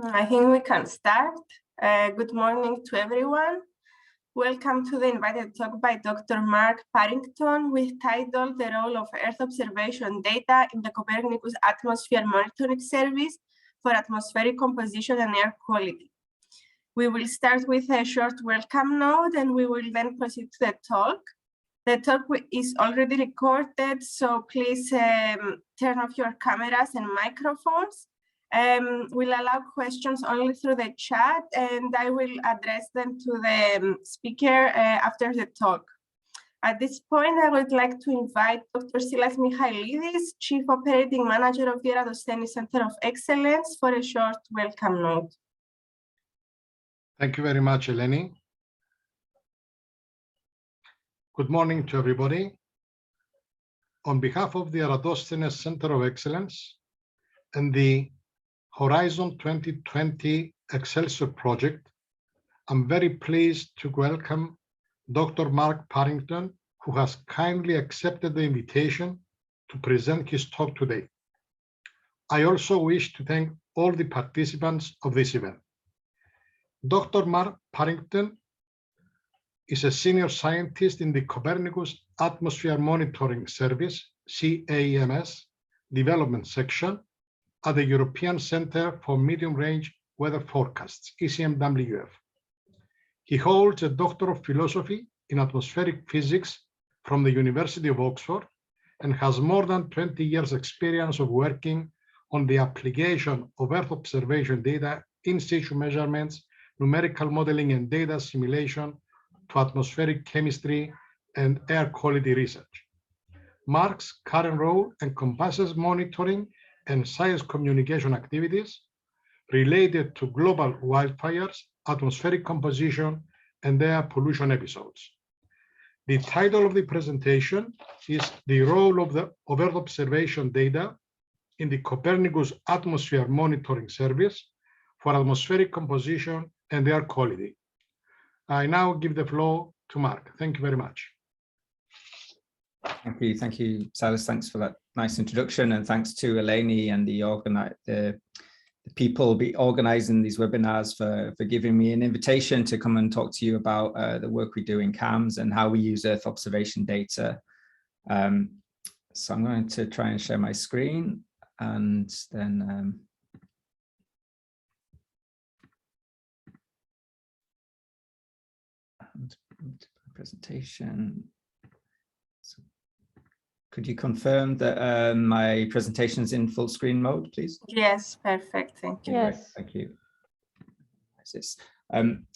I think we can start. Good morning to everyone. Welcome to the invited talk by Dr. Mark Parrington with titled The Role of Earth Observation Data in the Copernicus Atmosphere Monitoring Service for Atmospheric Composition and Air Quality. We will start with a short welcome note and we will then proceed to the talk. The talk is already recorded, so please turn off your cameras and microphones. We'll allow questions only through the chat, and I will address them to the speaker after the talk. At this point, I would like to invite Dr. Silas Michailidis, Chief Operating Manager of the ERATOSTHENES Centre of Excellence, for a short welcome note. Thank you very much, Eleni. Good morning to everybody. On behalf of the ERATOSTHENES Centre of Excellence and the Horizon 2020 EXCELSIOR project, I'm very pleased to welcome Dr. Mark Parrington, who has kindly accepted the invitation to present his talk today. I also wish to thank all the participants of this event. Dr. Mark Parrington is a senior scientist in the Copernicus Atmosphere Monitoring Service, CAMS, development section at the European Centre for Medium-Range Weather Forecasts, ECMWF. He holds a Doctor of Philosophy in Atmospheric Physics from the University of Oxford and has more than 20 years experience of working on the application of Earth observation data, in situ measurements, numerical modeling and data assimilation to atmospheric chemistry and air quality research. Mark's current role encompasses monitoring and science communication activities related to global wildfires, atmospheric composition, and air pollution episodes. The title of the presentation is The Role of Earth Observation Data in the Copernicus Atmosphere Monitoring Service for Atmospheric Composition and Air Quality. I now give the floor to Mark. Thank you very much. Thank you, Silas. Thanks for that nice introduction, and thanks to Eleni and the people organizing these webinars for giving me an invitation to come and talk to you about the work we do in CAMS and how we use Earth observation data. So I'm going to try and share my screen, and then presentation. So could you confirm that my presentation is in full screen mode, please? Yes, perfect. Thank you. Yes. Thank you.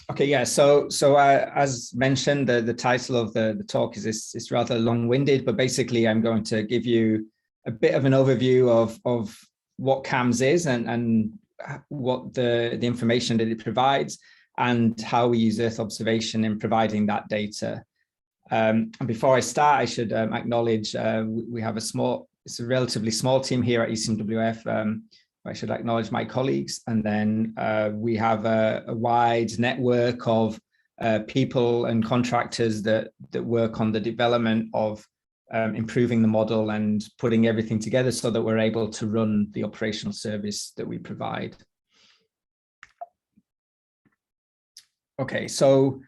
Okay, yeah. So as mentioned, the title of the talk is rather long-winded, but basically I'm going to give you a bit of an overview of what CAMS is and what the information that it provides, and how we use Earth observation in providing that data. And before I start, I should acknowledge we have it's a relatively small team here at ECMWF. I should acknowledge my colleagues, and then we have a wide network of people and contractors that work on the development of improving the model and putting everything together so that we're able to run the operational service that we provide. Okay, so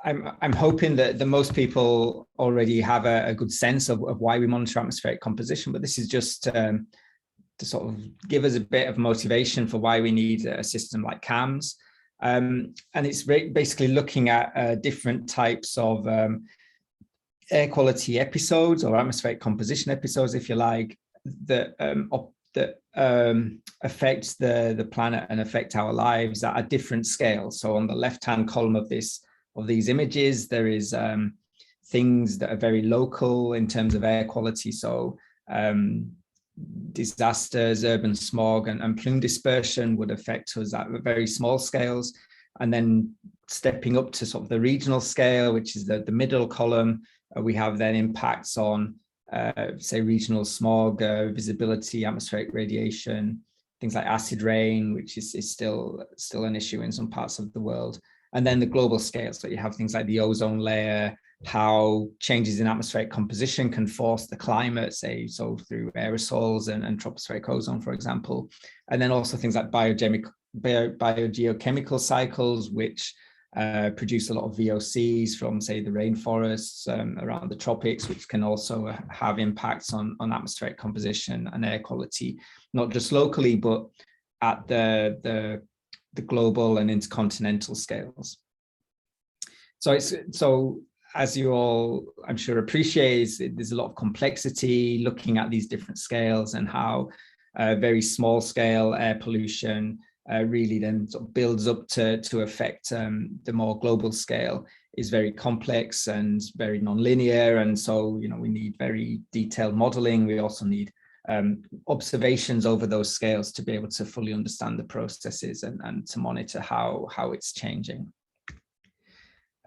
I'm hoping that most people already have a good sense of why we monitor atmospheric composition, but this is just to sort of give us a bit of motivation for why we need a system like CAMS. And it's basically looking at different types of air quality episodes, or atmospheric composition episodes, if you like, that affect the planet and affect our lives at a different scale. So on the left-hand column of these images, there is things that are very local in terms of air quality. So disasters, urban smog, and plume dispersion would affect us at very small scales. And then stepping up to sort of the regional scale, which is the middle column, we have then impacts on say regional smog, visibility, atmospheric radiation, things like acid rain, which is still an issue in some parts of the world. And then the global scale, so you have things like the ozone layer, how changes in atmospheric composition can force the climate, say, so through aerosols and tropospheric ozone, for example. And then also things like biogeochemical cycles, which produce a lot of VOCs from, say, the rainforests around the tropics, which can also have impacts on atmospheric composition and air quality, not just locally, but at the global and intercontinental scales. So as you all, I'm sure, appreciate, there's a lot of complexity looking at these different scales and how very small scale air pollution really then sort of builds up to affect the more global scale is very complex and very nonlinear. And so, you know, we need very detailed modeling. We also need observations over those scales to be able to fully understand the processes and to monitor how it's changing.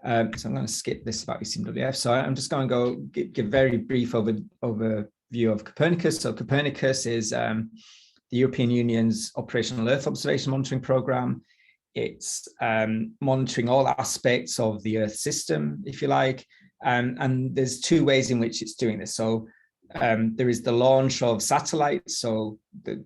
So I'm going to skip this about ECMWF. So I'm just going to go give a very brief overview of Copernicus. So Copernicus is the European Union's operational Earth observation monitoring program. It's monitoring all aspects of the Earth system, if you like. And there's two ways in which it's doing this. So there is the launch of satellites,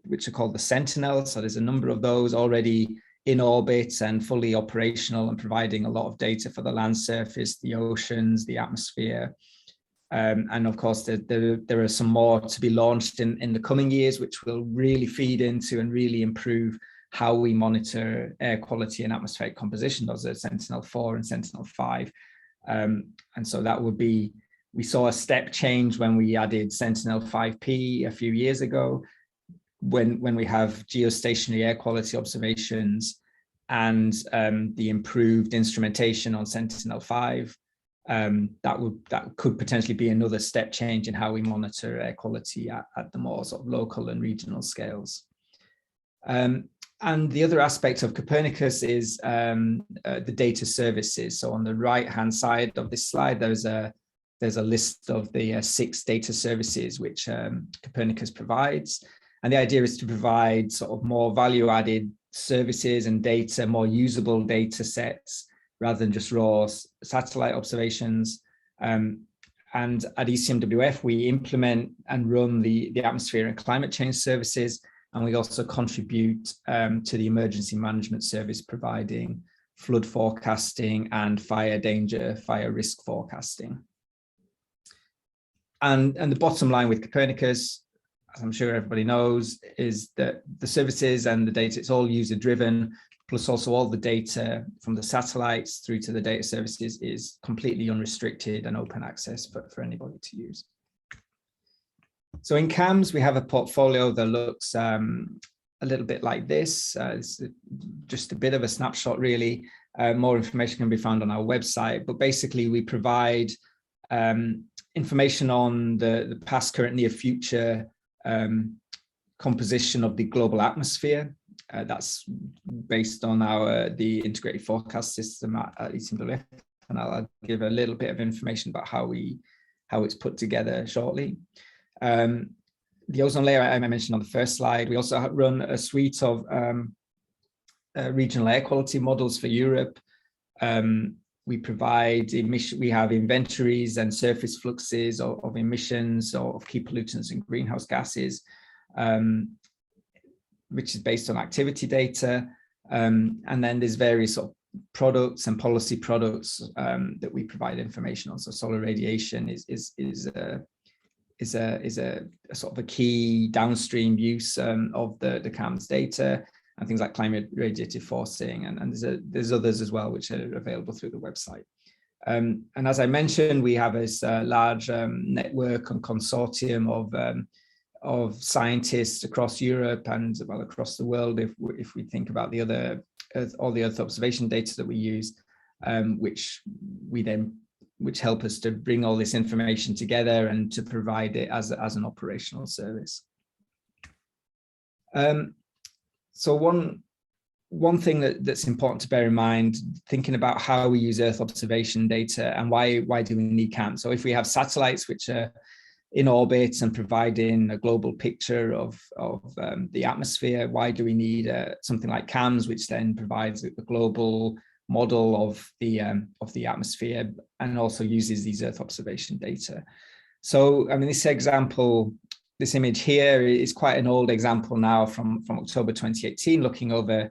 which are called the Sentinel. So there's a number of those already in orbit and fully operational and providing a lot of data for the land surface, the oceans, the atmosphere. And of course, there are some more to be launched in the coming years, which will really feed into and really improve how we monitor air quality and atmospheric composition. Those are Sentinel-4 and Sentinel-5. And so that would be, we saw a step change when we added Sentinel-5P a few years ago, when we have geostationary air quality observations and the improved instrumentation on Sentinel-5. That could potentially be another step change in how we monitor air quality at the more sort of local and regional scales. And the other aspect of Copernicus is the data services. So on the right-hand side of this slide, there's a list of the 6 data services which Copernicus provides. And the idea is to provide sort of more value-added services and data, more usable data sets, rather than just raw satellite observations. And at ECMWF, we implement and run the atmosphere and climate change services. And we also contribute to the emergency management service, providing flood forecasting and fire risk forecasting. And the bottom line with Copernicus, as I'm sure everybody knows, is that the services and the data, it's all user-driven, plus also all the data from the satellites through to the data services is completely unrestricted and open access for anybody to use. So in CAMS, we have a portfolio that looks a little bit like this. It's just a bit of a snapshot, really. More information can be found on our website, but basically we provide information on the past, current, near future composition of the global atmosphere. That's based on the integrated forecast system at ECMWF, and I'll give a little bit of information about how it's put together shortly. The ozone layer I mentioned on the first slide. We also run a suite of regional air quality models for Europe. We provide we have inventories and surface fluxes of emissions of key pollutants and greenhouse gases, which is based on activity data. And then there's various sort of products and policy products that we provide information on. So solar radiation is a sort of a key downstream use of the CAMS data, and things like climate radiative forcing, and there's others as well which are available through the website. And as I mentioned, we have this large network and consortium of scientists across Europe and across the world. If we think about all the Earth observation data that we use, which help us to bring all this information together and to provide it as an operational service. So one thing that's important to bear in mind, thinking about how we use Earth observation data and why do we need CAMS? So if we have satellites which are in orbit and providing a global picture of the atmosphere, why do we need something like CAMS, which then provides a global, model of the atmosphere, and also uses these Earth observation data. So, I mean, this example, this image here is quite an old example now from October 2018, looking over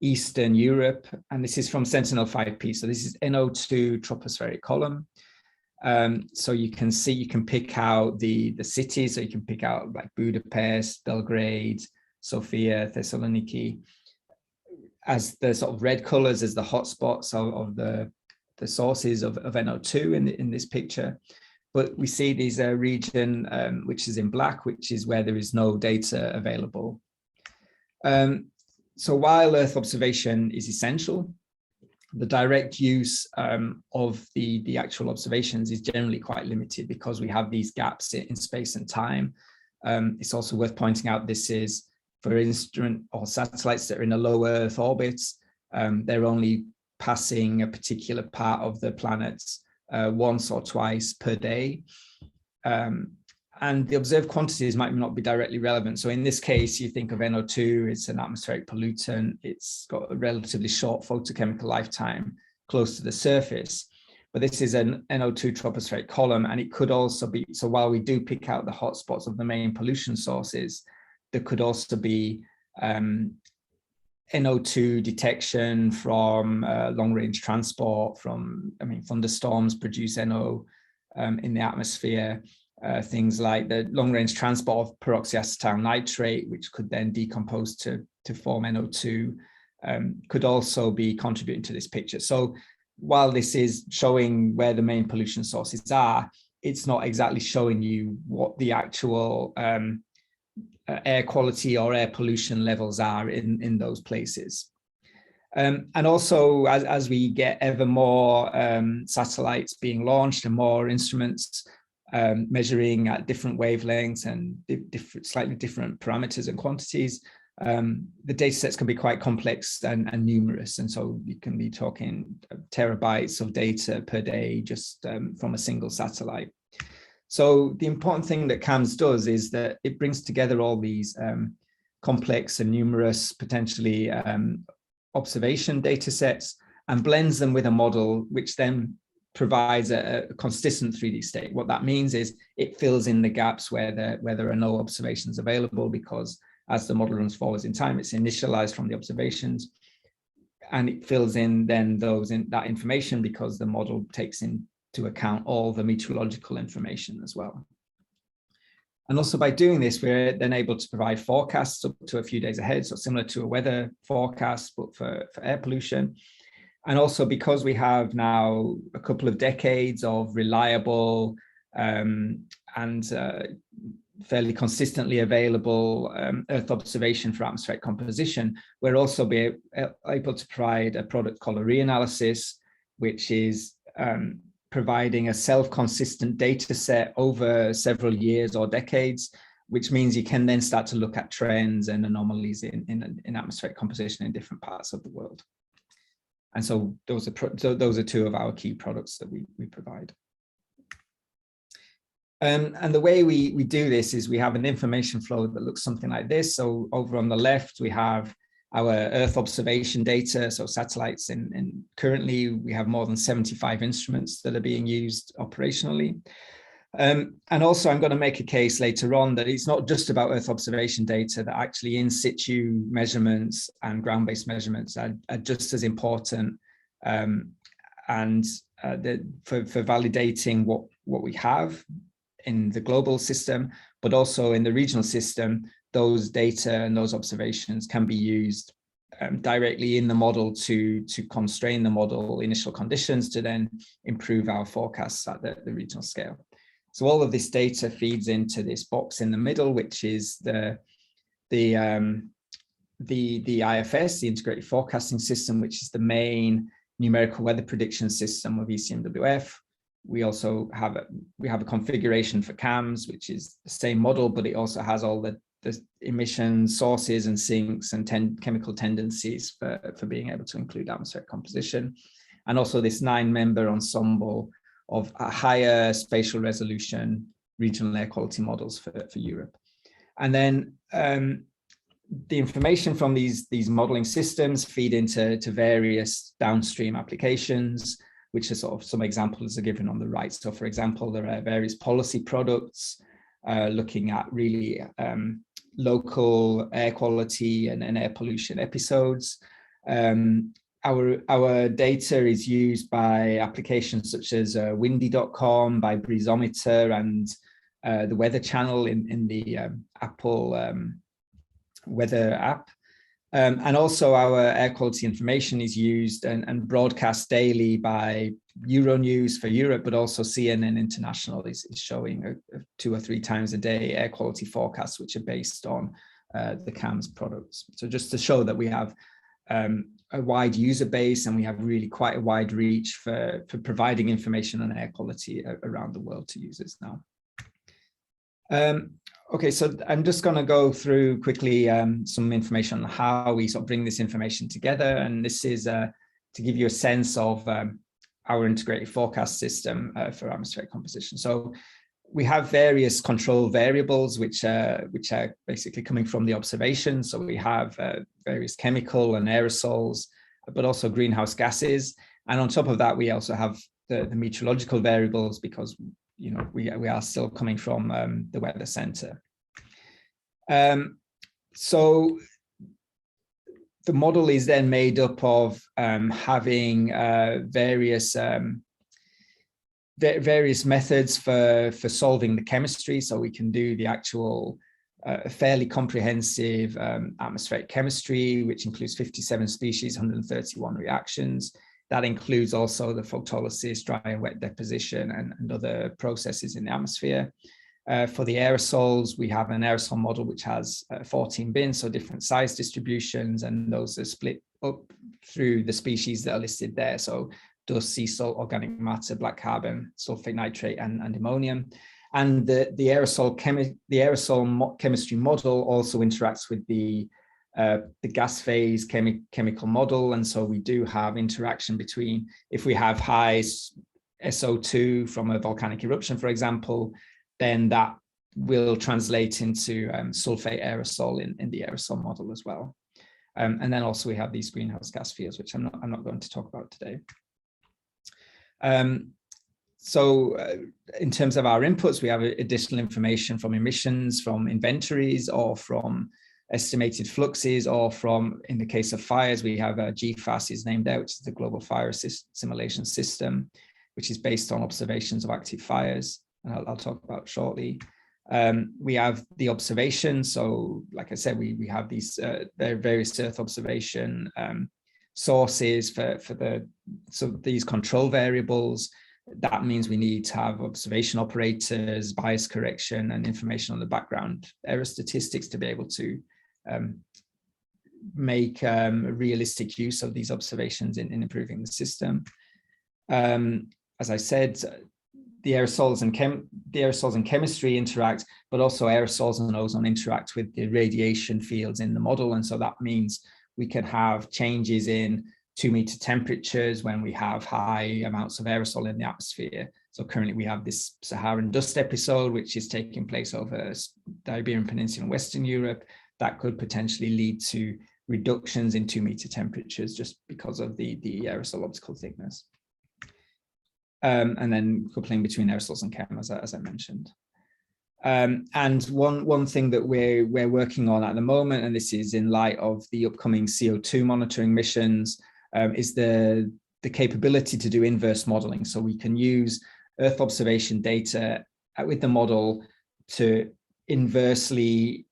Eastern Europe, and this is from Sentinel-5P. So this is NO2 tropospheric column. So you can see, you can pick out the cities, so you can pick out like Budapest, Belgrade, Sofia, Thessaloniki, as the sort of red colors as the hotspots of the sources of NO2 in this picture. But we see these region, which is in black, which is where there is no data available. So while Earth observation is essential, the direct use of the actual observations is generally quite limited because we have these gaps in space and time. It's also worth pointing out this is for instrument or satellites that are in a low Earth orbit. They're only passing a particular part of the planet once or twice per day. And the observed quantities might not be directly relevant. So in this case, you think of NO2, it's an atmospheric pollutant. It's got a relatively short photochemical lifetime close to the surface. But this is an NO2 tropospheric column, and it could also be, so while we do pick out the hotspots of the main pollution sources, there could also be NO2 detection from long-range transport, from, I mean, thunderstorms produce NO in the atmosphere. Things like the long-range transport of peroxyacetyl nitrate, which could then decompose to form NO2, could also be contributing to this picture. So while this is showing where the main pollution sources are, it's not exactly showing you what the actual air quality or air pollution levels are in those places. And also, as we get ever more satellites being launched and more instruments measuring at different wavelengths and slightly different parameters and quantities, the data sets can be quite complex and numerous. And so you can be talking terabytes of data per day just from a single satellite. So the important thing that CAMS does is that it brings together all these complex and numerous, potentially observation data sets, and blends them with a model which then provides a consistent 3D state. What that means is it fills in the gaps where there are no observations available, because as the model runs forwards in time, it's initialized from the observations, and it fills in then that information because the model takes into account all the meteorological information as well. And also by doing this, we're then able to provide forecasts up to a few days ahead, so similar to a weather forecast, but for air pollution. And also because we have now a couple of decades of reliable and fairly consistently available Earth observation for atmospheric composition, we're also able to provide a product called a Reanalysis, which is providing a self-consistent data set over several years or decades, which means you can then start to look at trends and anomalies in atmospheric composition in different parts of the world. And so those are two of our key products that we provide. And the way we do this is we have an information flow that looks something like this. So over on the left, we have our Earth observation data, so satellites, and currently we have more than 75 instruments that are being used operationally. And also I'm going to make a case later on that it's not just about Earth observation data, that actually in situ measurements and ground-based measurements are just as important for validating what we have in the global system, but also in the regional system. Those data and those observations can be used directly in the model to constrain the model initial conditions to then improve our forecasts at the regional scale. So all of this data feeds into this box in the middle, which is the IFS, the Integrated Forecasting System, which is the main numerical weather prediction system of ECMWF. We also have a configuration for CAMS, which is the same model, but it also has all the emission sources and sinks and chemical tendencies for being able to include atmospheric composition, and also this 9-member ensemble of a higher spatial resolution regional air quality models for Europe. And then the information from these modeling systems feed into various downstream applications, which are sort of some examples are given on the right. So for example, there are various policy products looking at really local air quality and air pollution episodes. Our data is used by applications such as windy.com, by Breezometer, and the Weather Channel in the Apple weather app. And also our air quality information is used and broadcast daily by Euronews for Europe, but also CNN International is showing 2 or 3 times a day air quality forecasts, which are based on the CAMS products. So just to show that we have a wide user base and we have really quite a wide reach for providing information on air quality around the world to users now. Okay, so I'm just going to go through quickly some information on how we sort of bring this information together. And this is to give you a sense of our integrated forecast system for atmospheric composition. So we have various control variables, which are basically coming from the observation. So we have various chemical and aerosols, but also greenhouse gases. And on top of that, we also have the meteorological variables, because we are still coming from the weather center. So the model is then made up of having various methods for solving the chemistry. So we can do the actual fairly comprehensive atmospheric chemistry, which includes 57 species, 131 reactions. That includes also the photolysis, dry and wet deposition, and other processes in the atmosphere. For the aerosols, we have an aerosol model which has 14 bins, so different size distributions, and those are split up through the species that are listed there. So dust, sea salt, organic matter, black carbon, sulfate nitrate, and ammonium. And the aerosol chemistry model also interacts with the gas phase chemical model. And so we do have interaction between, if we have high SO2 from a volcanic eruption, for example, then that will translate into sulfate aerosol in the aerosol model as well. And then also we have these greenhouse gas fields, which I'm not going to talk about today. So in terms of our inputs, we have additional information from emissions, from inventories, or from estimated fluxes, or from, in the case of fires, we have GFAS is named there, which is the Global Fire Assimilation System, which is based on observations of active fires, and I'll talk about shortly. We have the observation. So like I said, we have these various Earth observation sources for these control variables. That means we need to have observation operators, bias correction, and information on the background error statistics to be able to make realistic use of these observations in improving the system. As I said, the aerosols and chemistry interact, but also aerosols and ozone interact with the radiation fields in the model. And so that means we can have changes in 2-meter temperatures when we have high amounts of aerosol in the atmosphere. So currently we have this Saharan Dust episode, which is taking place over the Iberian Peninsula in Western Europe. That could potentially lead to reductions in 2-meter temperatures just because of the aerosol optical thickness. And then coupling between aerosols and chem, as I mentioned. And one thing that we're working on at the moment, and this is in light of the upcoming CO2 monitoring missions, is the capability to do inverse modeling. So we can use Earth observation data with the model to inversely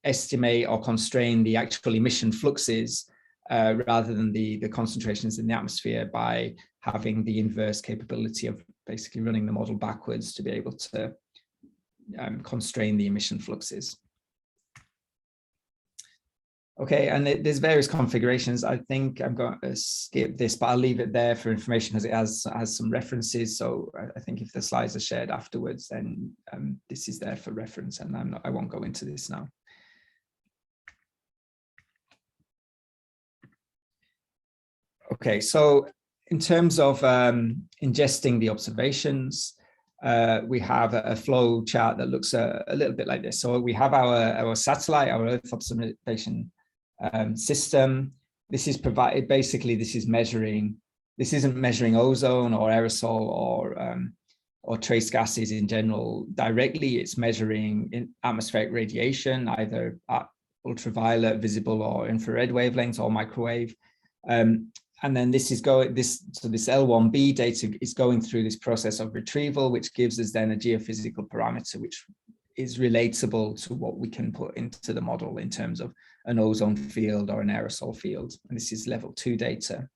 estimate or constrain the actual emission fluxes rather than the concentrations in the atmosphere, by having the inverse capability of basically running the model backwards to be able to constrain the emission fluxes. Okay, and there's various configurations. I think I'm going to skip this, but I'll leave it there for information because it has some references. So I think if the slides are shared afterwards, then this is there for reference, and I won't go into this now. Okay, so in terms of ingesting the observations, we have a flow chart that looks a little bit like this. So we have our satellite, our Earth observation system. This is provided, basically this is measuring, this isn't measuring ozone or aerosol or trace gases in general directly. It's measuring atmospheric radiation, either at ultraviolet, visible or infrared wavelengths or microwave. And then this is this L1B data is going through this process of retrieval, which gives us then a geophysical parameter, which is relatable to what we can put into the model in terms of an ozone field or an aerosol field. And this is level 2 data.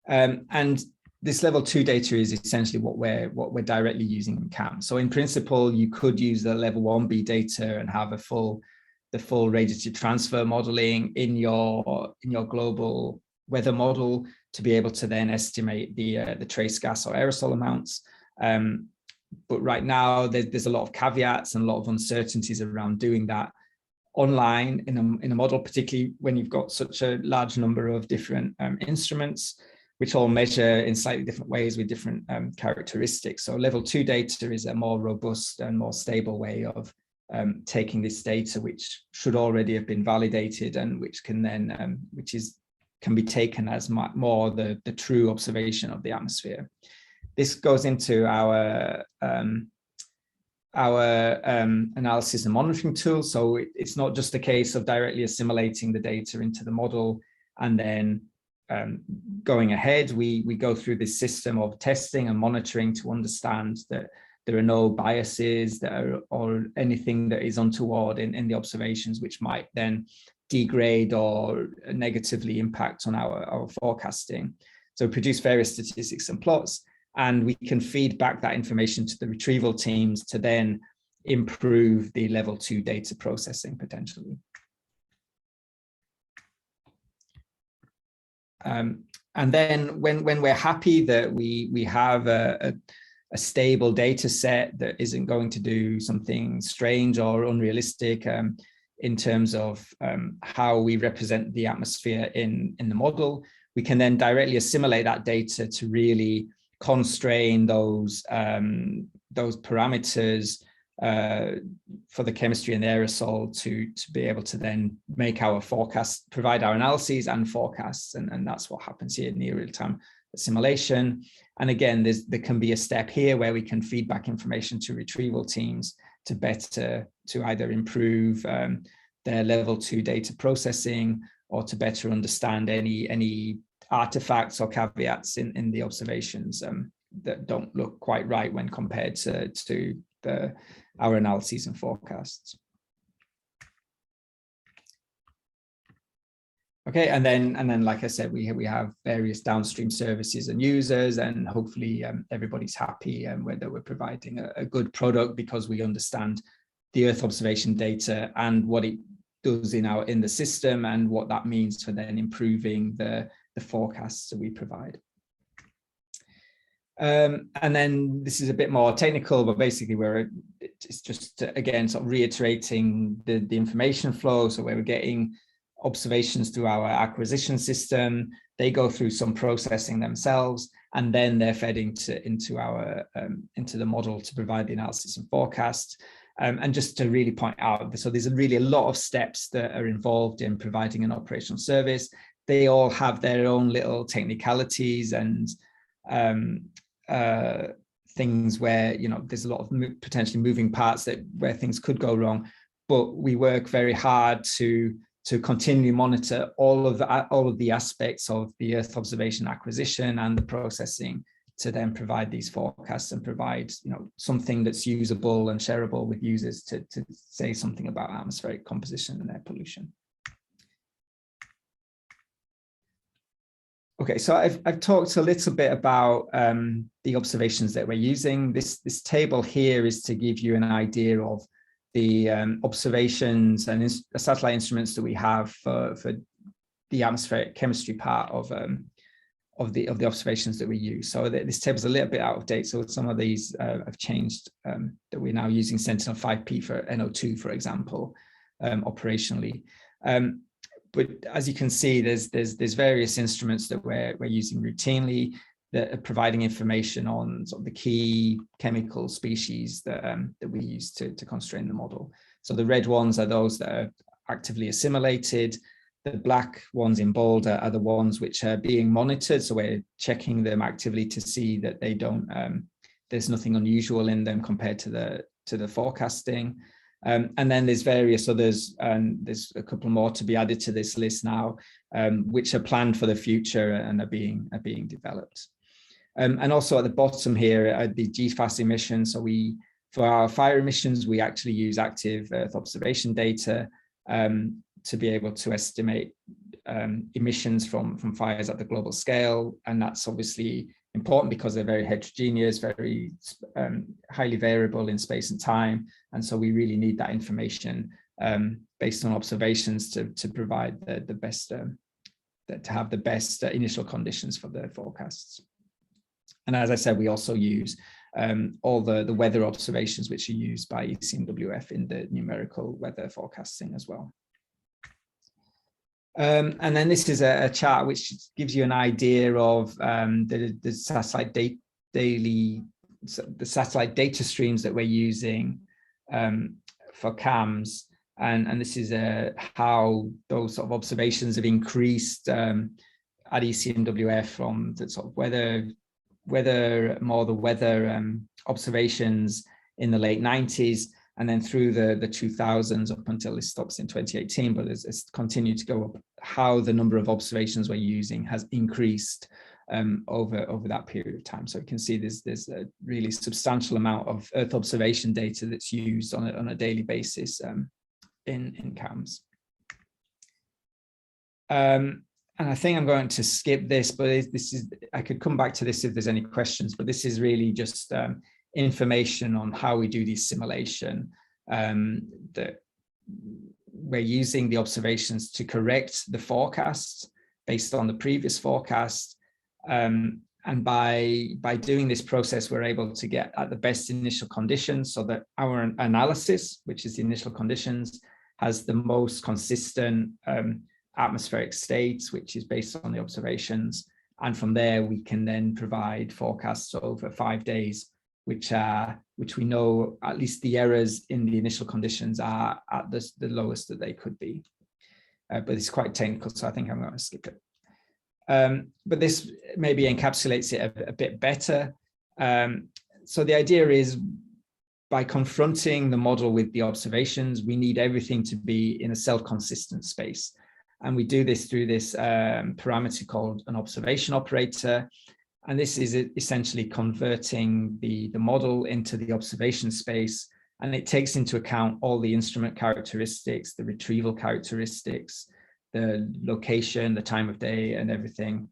And this level 2 data is essentially what we're directly using in CAM. So in principle, you could use the level 1B data and have the full radiative transfer modeling in your global weather model to be able to then estimate the trace gas or aerosol amounts. But right now there's a lot of caveats and a lot of uncertainties around doing that online in a model, particularly when you've got such a large number of different instruments, which all measure in slightly different ways with different characteristics. So level 2 data is a more robust and more stable way of taking this data, which should already have been validated and which can then, can be taken as more the true observation of the atmosphere. This goes into our analysis and monitoring tool. So it's not just a case of directly assimilating the data into the model and then going ahead. We go through this system of testing and monitoring to understand that there are no biases or anything that is untoward in the observations, which might then degrade or negatively impact on our forecasting. So we produce various statistics and plots, and we can feed back that information to the retrieval teams to then improve the level 2 data processing potentially. And then when we're happy that we have a stable data set that isn't going to do something strange or unrealistic in terms of how we represent the atmosphere in the model, we can then directly assimilate that data to really constrain those parameters for the chemistry and the aerosol to be able to then make our forecast, provide our analyses and forecasts. And that's what happens here in near real-time assimilation. And again, there can be a step here where we can feed back information to retrieval teams to either improve their level 2 data processing or to better understand any artifacts or caveats in the observations that don't look quite right when compared to our analyses and forecasts. Okay, and then, like I said, we have various downstream services and users, and hopefully everybody's happy whether we're providing a good product because we understand the Earth observation data and what it does in the system and what that means for then improving the forecasts that we provide. And then this is a bit more technical, but basically it's just again sort of reiterating the information flow. So where we're getting observations through our acquisition system, they go through some processing themselves, and then they're fed into the model to provide the analysis and forecast. And just to really point out, so there's really a lot of steps that are involved in providing an operational service. They all have their own little technicalities and things where there's a lot of potentially moving parts where things could go wrong. But we work very hard to continually monitor all of the aspects of the Earth observation acquisition and the processing to then provide these forecasts and provide something that's usable and shareable with users to say something about atmospheric composition and air pollution. Okay, so I've talked a little bit about the observations that we're using. This table here is to give you an idea of the observations and satellite instruments that we have for the atmospheric chemistry part of the observations that we use. So this table is a little bit out of date. So some of these have changed, that we're now using Sentinel-5P for NO2, for example, operationally. But as you can see, there's various instruments that we're using routinely. that are providing information on sort of the key chemical species that we use to constrain the model. So the red ones are those that are actively assimilated. The black ones in bold are the ones which are being monitored. So we're checking them actively to see that they don't, there's nothing unusual in them compared to the forecasting. And then there's various others, and there's a couple more to be added to this list now, which are planned for the future and are being developed. And also at the bottom here are the GFAS emissions. So for our fire emissions, we actually use active Earth observation data to be able to estimate emissions from fires at the global scale. And that's obviously important because they're very heterogeneous, very highly variable in space and time. And so we really need that information based on observations to provide the best, to have the best initial conditions for the forecasts. And as I said, we also use all the weather observations which are used by ECMWF in the numerical weather forecasting as well. And then this is a chart which gives you an idea of the satellite data streams that we're using for CAMS, and this is how those sort of observations have increased at ECMWF from the sort of weather observations in the late 90s, and then through the 2000s up until it stops in 2018, but it's continued to go up, how the number of observations we're using has increased over that period of time. So you can see there's a really substantial amount of Earth observation data that's used on a daily basis in CAMS. And I think I'm going to skip this, but I could come back to this if there's any questions, but this is really just information on how we do the assimilation. That we're using the observations to correct the forecast based on the previous forecast. And by doing this process, we're able to get at the best initial conditions so that our analysis, which is the initial conditions, has the most consistent atmospheric states, which is based on the observations. And from there, we can then provide forecasts over 5 days, which we know at least the errors in the initial conditions are at the lowest that they could be. But it's quite technical, so I think I'm going to skip it. But this maybe encapsulates it a bit better. So the idea is, by confronting the model with the observations, we need everything to be in a self-consistent space. And we do this through this parameter called an observation operator. And this is essentially converting the model into the observation space. And it takes into account all the instrument characteristics, the retrieval characteristics, the location, the time of day, and everything,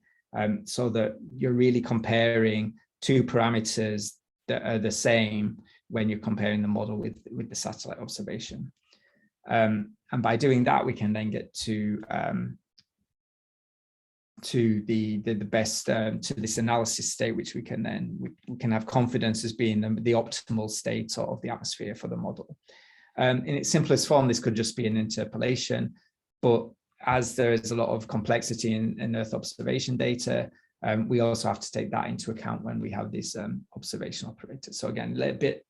so that you're really comparing two parameters that are the same when you're comparing the model with the satellite observation. And by doing that, we can then get to the best to this analysis state, which we can have confidence as being the optimal state of the atmosphere for the model. In its simplest form, this could just be an interpolation, but as there is a lot of complexity in Earth observation data, we also have to take that into account when we have this observation operator. So again, a little bit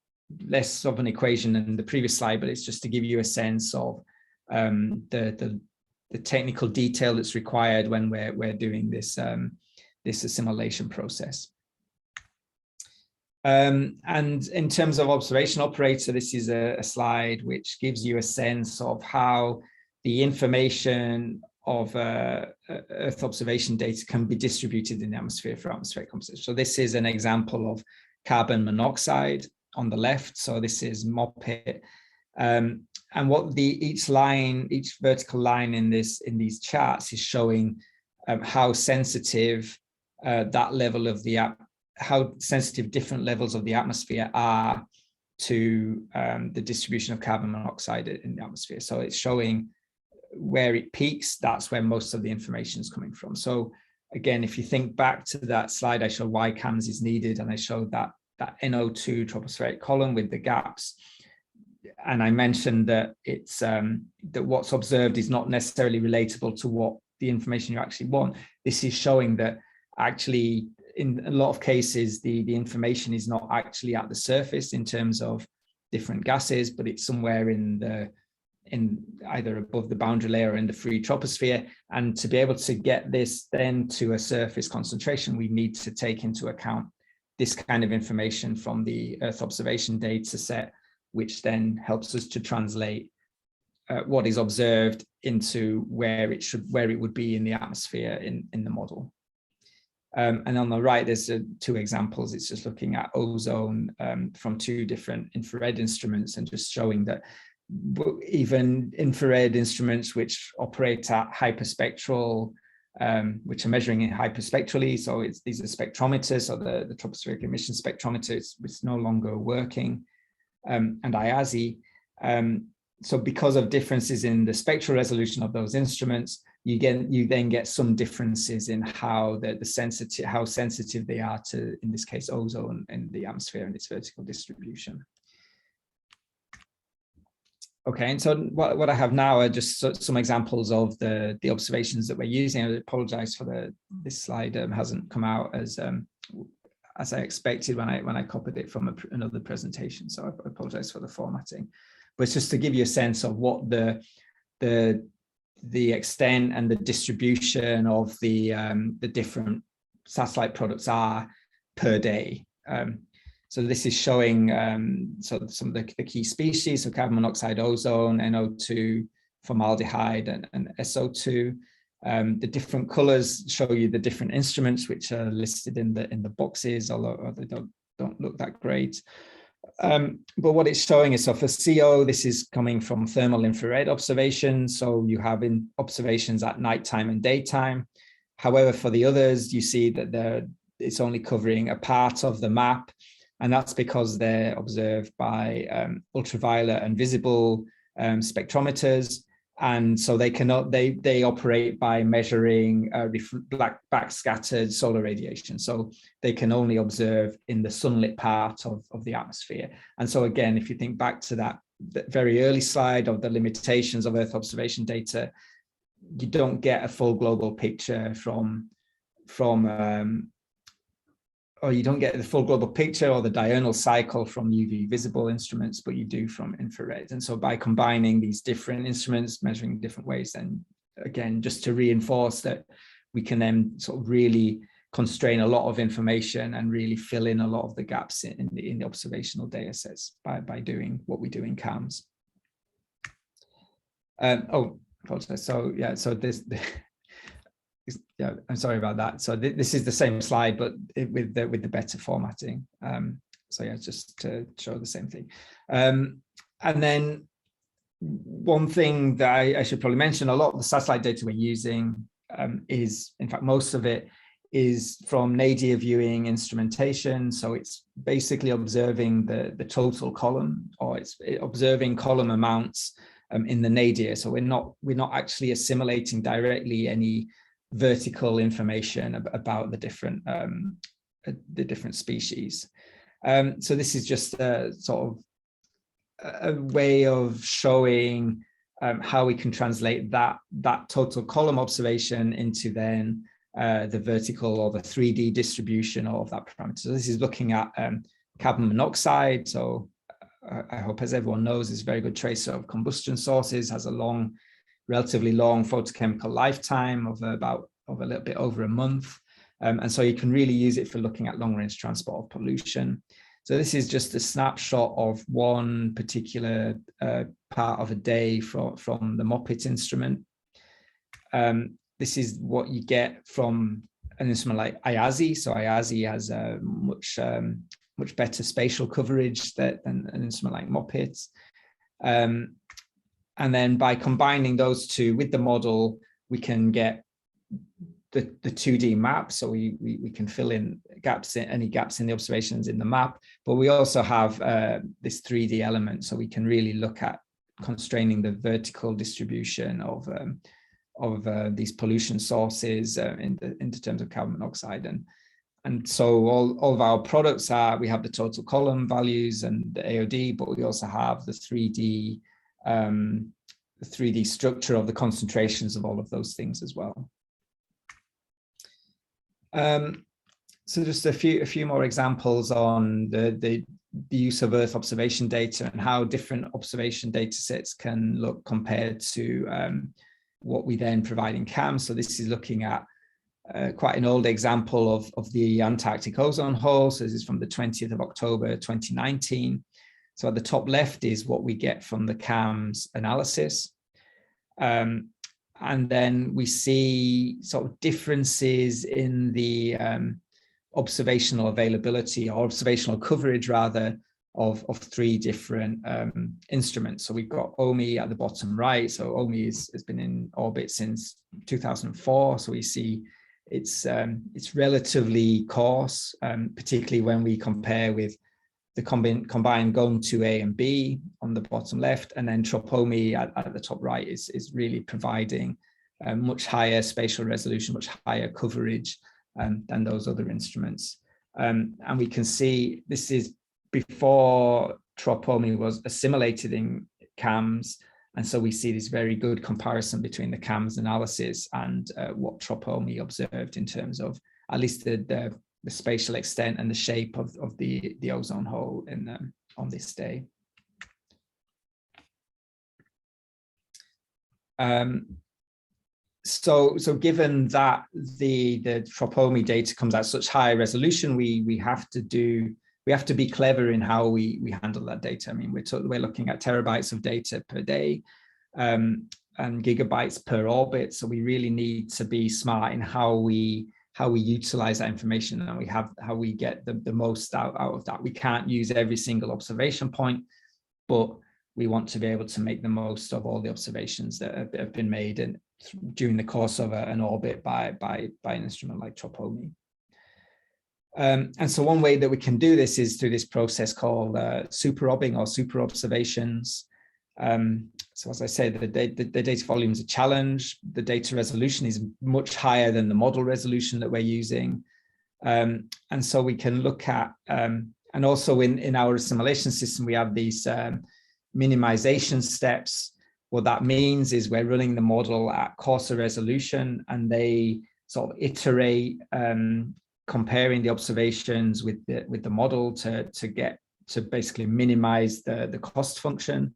less of an equation than the previous slide, but it's just to give you a sense of the technical detail that's required when we're doing this this assimilation process. And in terms of observation operator, this is a slide which gives you a sense of how the information of Earth observation data can be distributed in the atmosphere for atmospheric composition. So this is an example of carbon monoxide on the left. So this is MOPIT. And what each vertical line in these charts is showing how sensitive that level of how sensitive different levels of the atmosphere are to the distribution of carbon monoxide in the atmosphere. So it's showing where it peaks, that's where most of the information is coming from. So again, if you think back to that slide, I showed why CAMS is needed, and I showed that NO2 tropospheric column with the gaps. And I mentioned that it's that what's observed is not necessarily relatable to what the information you actually want. This is showing that actually in a lot of cases, the information is not actually at the surface in terms of different gases, but it's somewhere in either above the boundary layer or in the free troposphere. And to be able to get this then to a surface concentration, we need to take into account this kind of information from the Earth observation data set, which then helps us to translate what is observed into where it would be in the atmosphere in the model. And on the right, there's two examples. It's just looking at ozone from two different infrared instruments and just showing that even infrared instruments which operate at hyperspectral, which are measuring it hyperspectrally, so these are spectrometers, so the tropospheric emission spectrometer, it's no longer working, and IASI. So because of differences in the spectral resolution of those instruments, you then get some differences in how how sensitive they are to, in this case, ozone in the atmosphere and its vertical distribution. Okay, and so what I have now are just some examples of the observations that we're using. I apologize for this slide hasn't come out as I expected when I copied it from another presentation. So I apologize for the formatting, but it's just to give you a sense of what the extent and the distribution of the different satellite products are per day. So this is showing so some of the key species, so carbon monoxide, ozone, NO2, formaldehyde, and SO2. The different colors show you the different instruments which are listed in the boxes, although they don't look that great. But what it's showing is, so for CO, this is coming from thermal infrared observations. So you have observations at nighttime and daytime. However, for the others, you see that it's only covering a part of the map. And that's because they're observed by ultraviolet and visible spectrometers. And so they operate by measuring black backscattered solar radiation. So they can only observe in the sunlit part of the atmosphere. And so again, if you think back to that very early slide of the limitations of Earth observation data, you don't get a full global picture or you don't get the full global picture or the diurnal cycle from UV visible instruments, but you do from infrared. And so by combining these different instruments, measuring different ways, then again, just to reinforce that we can then sort of really constrain a lot of information and really fill in a lot of the gaps in the observational data sets by doing what we do in CAMS. Apologize. So yeah, so yeah, I'm sorry about that. So this is the same slide, but with the better formatting. So yeah, just to show the same thing. And then one thing that I should probably mention, a lot of the satellite data we're using is, in fact, most of it is from nadir viewing instrumentation. So it's basically observing the total column, or it's observing column amounts in the nadir. So we're not actually assimilating directly any vertical information about the different species. So this is just a sort of a way of showing how we can translate that total column observation into then the vertical or the 3D distribution of that parameter. So this is looking at carbon monoxide. So I hope, as everyone knows, is a very good tracer of combustion sources, has a relatively long photochemical lifetime of a little bit over a month. And so you can really use it for looking at long-range transport of pollution. So this is just a snapshot of one particular part of a day from the MOPIT instrument. This is what you get from an instrument like IASI. So IASI has a much better spatial coverage than an instrument like MOPIT. And then by combining those two with the model, we can get the 2D map. So we can fill in any gaps in the observations in the map, but we also have this 3D element. So we can really look at constraining the vertical distribution of these pollution sources in terms of carbon monoxide. And so all of our products we have the total column values and the AOD, but we also have the 3D structure of the concentrations of all of those things as well. So just a few more examples on the use of Earth observation data and how different observation data sets can look compared to what we then provide in CAM. So this is looking at quite an old example of the Antarctic ozone hole. So this is from the 20th of October, 2019. So at the top left is what we get from the CAM's analysis. And then we see sort of differences in the observational availability or observational coverage rather of three different instruments. So we've got OMI at the bottom right. So OMI has been in orbit since 2004. So we see it's relatively coarse, particularly when we compare with the combined GOM2A and B on the bottom left, and then TROPOMI at the top right is really providing much higher spatial resolution, much higher coverage than those other instruments. And we can see this is before TROPOMI was assimilated in CAMS. And so we see this very good comparison between the CAMS analysis and what TROPOMI observed in terms of at least the spatial extent and the shape of the ozone hole on this day. So given that the TROPOMI data comes at such high resolution, we have to be clever in how we handle that data. I mean, we're looking at terabytes of data per day and gigabytes per orbit. So we really need to be smart in how we utilize that information and how we get the most out of that. We can't use every single observation point, but we want to be able to make the most of all the observations that have been made during the course of an orbit by an instrument like TROPOMI. And so one way that we can do this is through this process called super-obbing or super observations. So as I said, the data volume is a challenge. The data resolution is much higher than the model resolution that we're using. And so we can look at, and also in our assimilation system, we have these minimization steps. What that means is we're running the model at coarser resolution, and they sort of iterate comparing the observations with the model to get to basically minimize the cost function,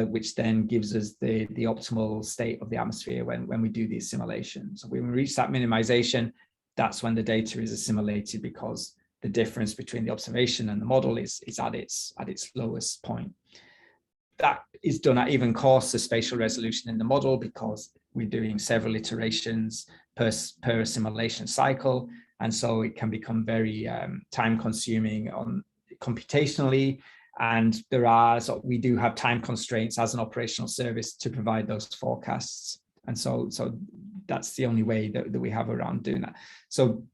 which then gives us the optimal state of the atmosphere when we do the assimilation. So when we reach that minimization, that's when the data is assimilated, because the difference between the observation and the model is at its lowest point. That is done at even coarser spatial resolution in the model, because we're doing several iterations per assimilation cycle. And so it can become very time consuming computationally. And we do have time constraints as an operational service to provide those forecasts. And so that's the only way that we have around doing that. So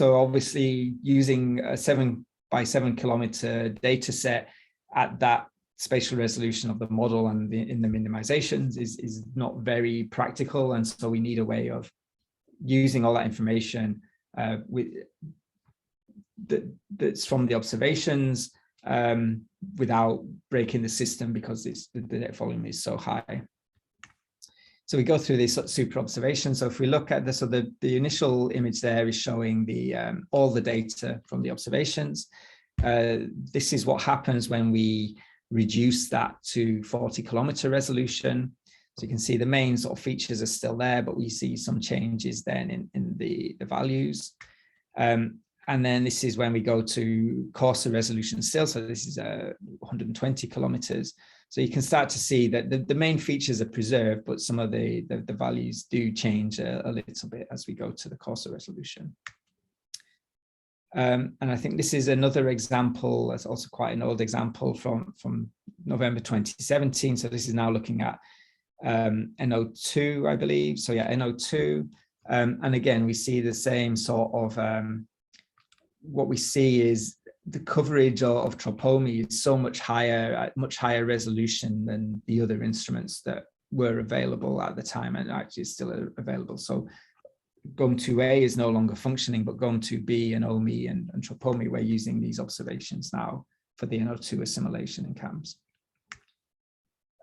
obviously using a 7 by 7 kilometer data set at that spatial resolution of the model and in the minimizations is not very practical. And so we need a way of using all that information that's from the observations without breaking the system, because the data volume is so high. So we go through this super observation. So if we look at this, so the initial image there is showing all the data from the observations. This is what happens when we reduce that to 40 kilometer resolution. So you can see the main sort of features are still there, but we see some changes then in the values. And then this is when we go to coarser resolution still. So this is 120 kilometers. So you can start to see that the main features are preserved, but some of the values do change a little bit as we go to the coarser resolution. And I think this is another example. It's also quite an old example from November 2017. So this is now looking at NO2, I believe. So yeah, NO2. And again, we see the same sort of, what we see is the coverage of TROPOMI is so much higher, at much higher resolution than the other instruments that were available at the time and actually still available. So GOM2A is no longer functioning, but GOM2B and OMI and TROPOMI, we're using these observations now for the NO2 assimilation in CAMS.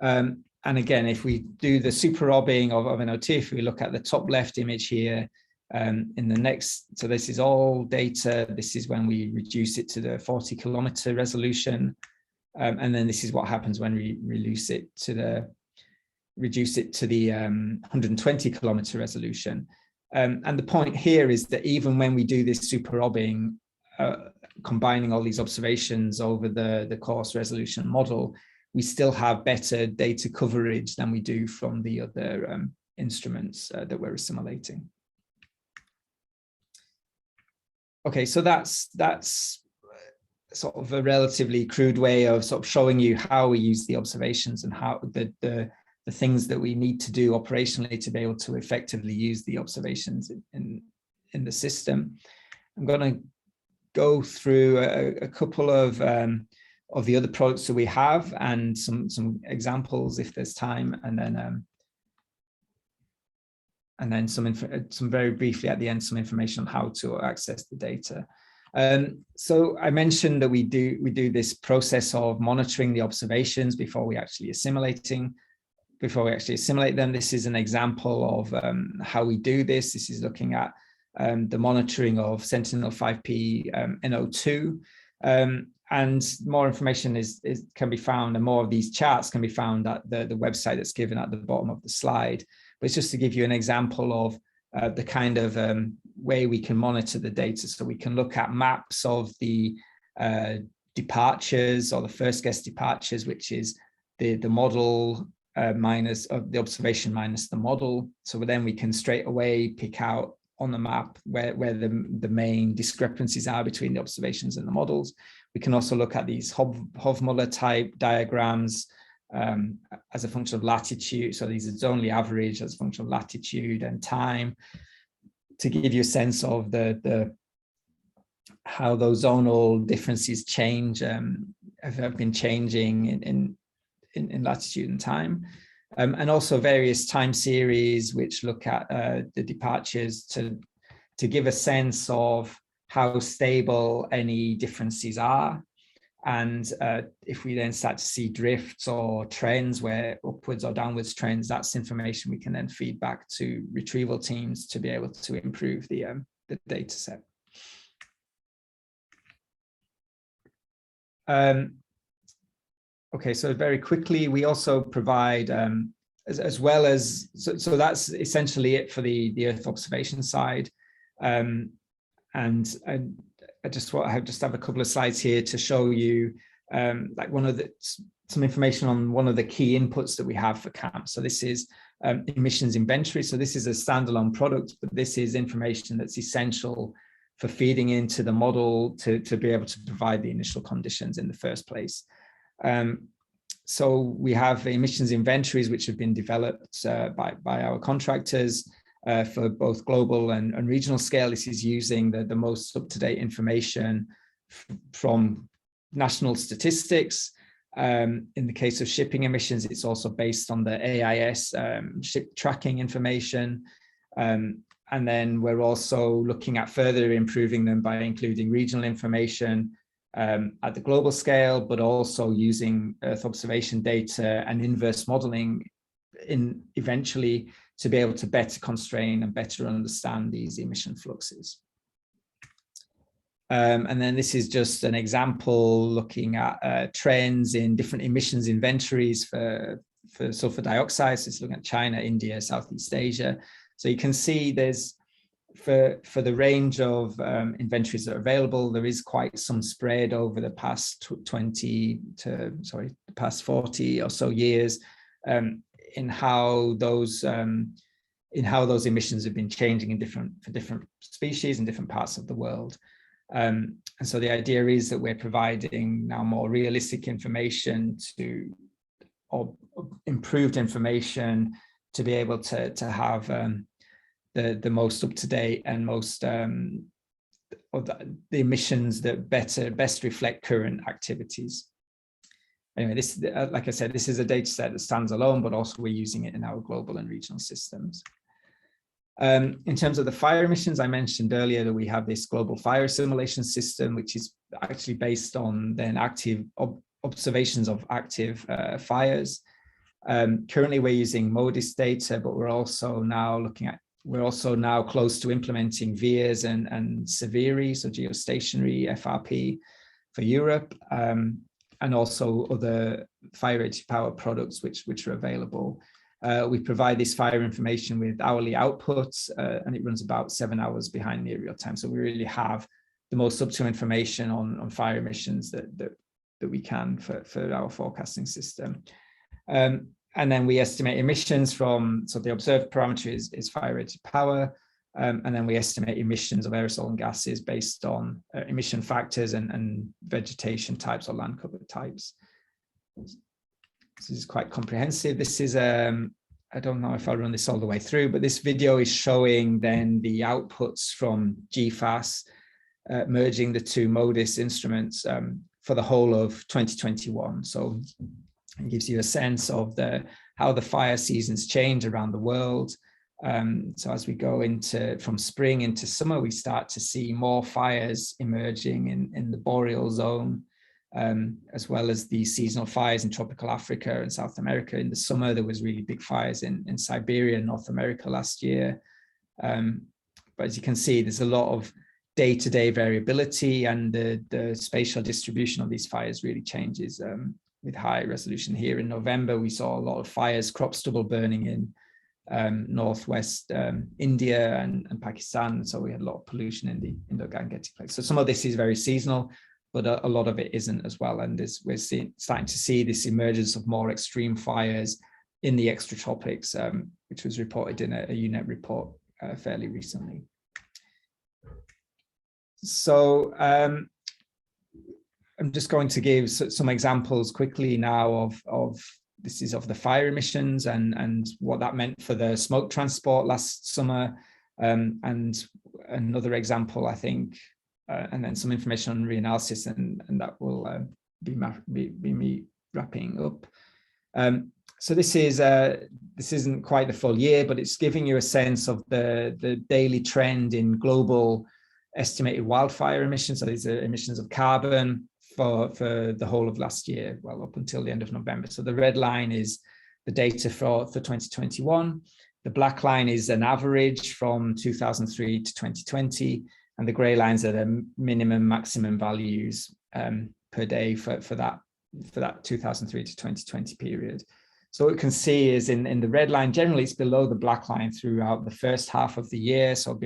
And again, if we do the super-obbing of NO2, if we look at the top left image here, In the next, so this is all data. This is when we reduce it to the 40-kilometer resolution. And then this is what happens when we reduce it to the 120-kilometer resolution. And the point here is that even when we do this super robbing, combining all these observations over the coarse resolution model, we still have better data coverage than we do from the other instruments that we're assimilating. Okay, so that's sort of a relatively crude way of sort of showing you how we use the observations and how the things that we need to do operationally to be able to effectively use the observations in the system. I'm going to go through a couple of the other products that we have and some examples if there's time, and then some very briefly at the end, some information on how to access the data. So I mentioned that we do this process of monitoring the observations before we actually assimilate them. This is an example of how we do this. This is looking at the monitoring of Sentinel-5P NO2. And more information can be found, and more of these charts can be found at the website that's given at the bottom of the slide. But it's just to give you an example of the kind of way we can monitor the data. So we can look at maps of the departures, or the first guess departures, which is the model minus of the observation minus the model. So then we can straight away pick out on the map where the main discrepancies are between the observations and the models. We can also look at these Hofmuller type diagrams as a function of latitude. So these are zonally average as a function of latitude and time, to give you a sense of how those zonal differences change, have been changing in latitude and time. And also various time series which look at the departures to give a sense of how stable any differences are. And if we then start to see drifts or trends, where upwards or downwards trends, that's information we can then feed back to retrieval teams to be able to improve the data set. Okay, so very quickly, we also provide, as well as, so that's essentially it for the Earth observation side. And I just have a couple of slides here to show you like some information on one of the key inputs that we have for CAMP. So this is emissions inventory. So this is a standalone product, but this is information that's essential for feeding into the model to be able to provide the initial conditions in the first place. So we have emissions inventories which have been developed by our contractors for both global and regional scale. This is using the most up-to-date information from national statistics. In the case of shipping emissions, it's also based on the AIS ship tracking information. And then we're also looking at further improving them by including regional information at the global scale, but also using Earth observation data and inverse modeling eventually to be able to better constrain and better understand these emission fluxes. And then this is just an example looking at trends in different emissions inventories for sulfur dioxide. So it's looking at China, India, Southeast Asia. So you can see there's, for the range of inventories that are available, there is quite some spread over the past 40 or so years in how those emissions have been changing for different species in different parts of the world. And so the idea is that we're providing now more realistic information or improved information to be able to have the most up-to-date and most of the emissions that best reflect current activities. Anyway, this, like I said, this is a data set that stands alone, but also we're using it in our global and regional systems. In terms of the fire emissions, I mentioned earlier that we have this global fire assimilation system, which is actually based on then active observations of active fires. Currently, we're using MODIS data, but we're also now looking at We're also now close to implementing VIIRS and SEVERI, so geostationary FRP for Europe, and also other fire-rated power products which are available. We provide this fire information with hourly outputs, and it runs about 7 hours behind the real time. So we really have the most up-to information on fire emissions that we can for our forecasting system. And then we estimate emissions from, so the observed parameter is fire-rated power, and then we estimate emissions of aerosol and gases based on emission factors and vegetation types or land cover types. This is quite comprehensive. This is, I don't know if I'll run this all the way through, but this video is showing then the outputs from GFAS, merging the two MODIS instruments for the whole of 2021. So it gives you a sense of how the fire seasons change around the world. So as we go from spring into summer, we start to see more fires emerging in the Boreal zone, as well as the seasonal fires in tropical Africa and South America. In the summer, there was really big fires in Siberia and North America last year. But as you can see, there's a lot of day-to-day variability, and the spatial distribution of these fires really changes with high resolution. Here in November, we saw a lot of fires, crop stubble burning in northwest India and Pakistan. So we had a lot of pollution in the Indo-Gangetic Plain. So some of this is very seasonal, but a lot of it isn't as well. And we're starting to see this emergence of more extreme fires in the extratropics, which was reported in a UNEP report fairly recently. So I'm just going to give some examples quickly now of the fire emissions and what that meant for the smoke transport last summer, and another example, I think, and then some information on reanalysis, and that will be me wrapping up. So this isn't quite the full year, but it's giving you a sense of the daily trend in global estimated wildfire emissions. So these are emissions of carbon for the whole of last year, well, up until the end of November. So the red line is the data for 2021. The black line is an average from 2003 to 2020, and the gray lines are the minimum maximum values per day for that 2003 to 2020 period. So what we can see is in the red line, generally it's below the black line throughout the first half of the year, so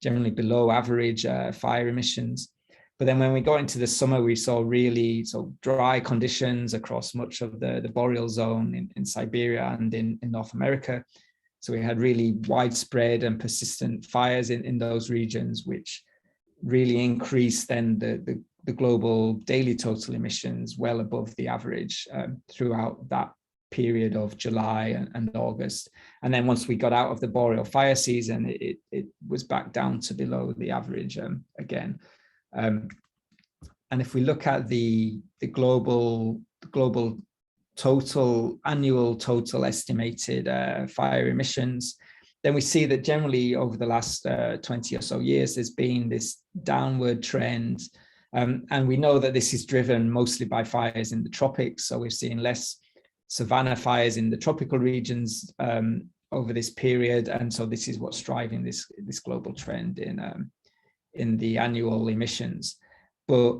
generally below average fire emissions. But then when we got into the summer, we saw really dry conditions across much of the Boreal zone in Siberia and in North America. So we had really widespread and persistent fires in those regions, which really increased then the global daily total emissions well above the average throughout that period of July and August. And then once we got out of the Boreal fire season, it was back down to below the average again. And if we look at the global annual total estimated fire emissions, then we see that generally over the last 20 or so years, there's been this downward trend. And we know that this is driven mostly by fires in the tropics. So we've seen less savanna fires in the tropical regions over this period. And so this is what's driving this global trend in the annual emissions. But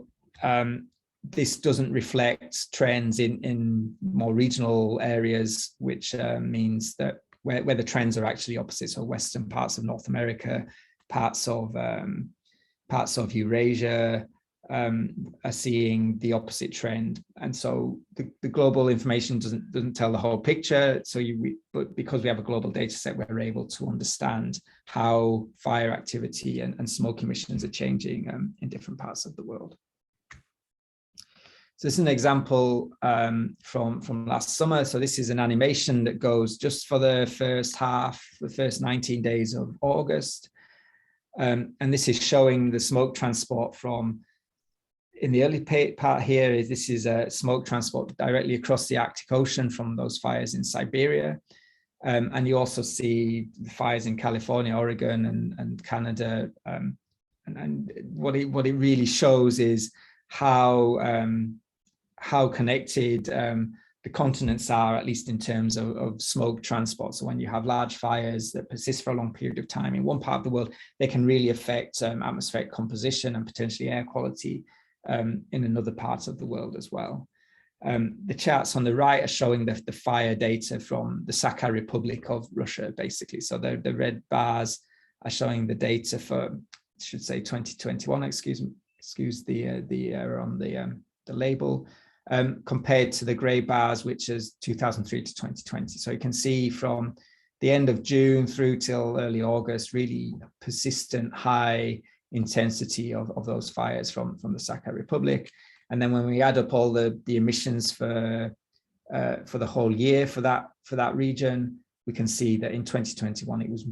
this doesn't reflect trends in more regional areas, which means that where the trends are actually opposite. So western parts of North America, parts of Eurasia are seeing the opposite trend. And so the global information doesn't tell the whole picture. So but because we have a global data set, we're able to understand how fire activity and smoke emissions are changing in different parts of the world. So this is an example from last summer. So this is an animation that goes just for the first 19 days of August. And this is showing the smoke transport from, in the early part here, this is smoke transport directly across the Arctic Ocean from those fires in Siberia. And you also see the fires in California, Oregon, and Canada. And what it really shows is how connected the continents are, at least in terms of smoke transport. So when you have large fires that persist for a long period of time in one part of the world, they can really affect atmospheric composition and potentially air quality in another part of the world as well. The charts on the right are showing the fire data from the Sakha Republic of Russia, basically. So the red bars are showing the data for, I should say 2021, excuse the error on the label, compared to the grey bars, which is 2003 to 2020. So you can see from the end of June through till early August, really persistent high intensity of those fires from the Sakha Republic. And then when we add up all the emissions for the whole year for that region, we can see that in 2021 it was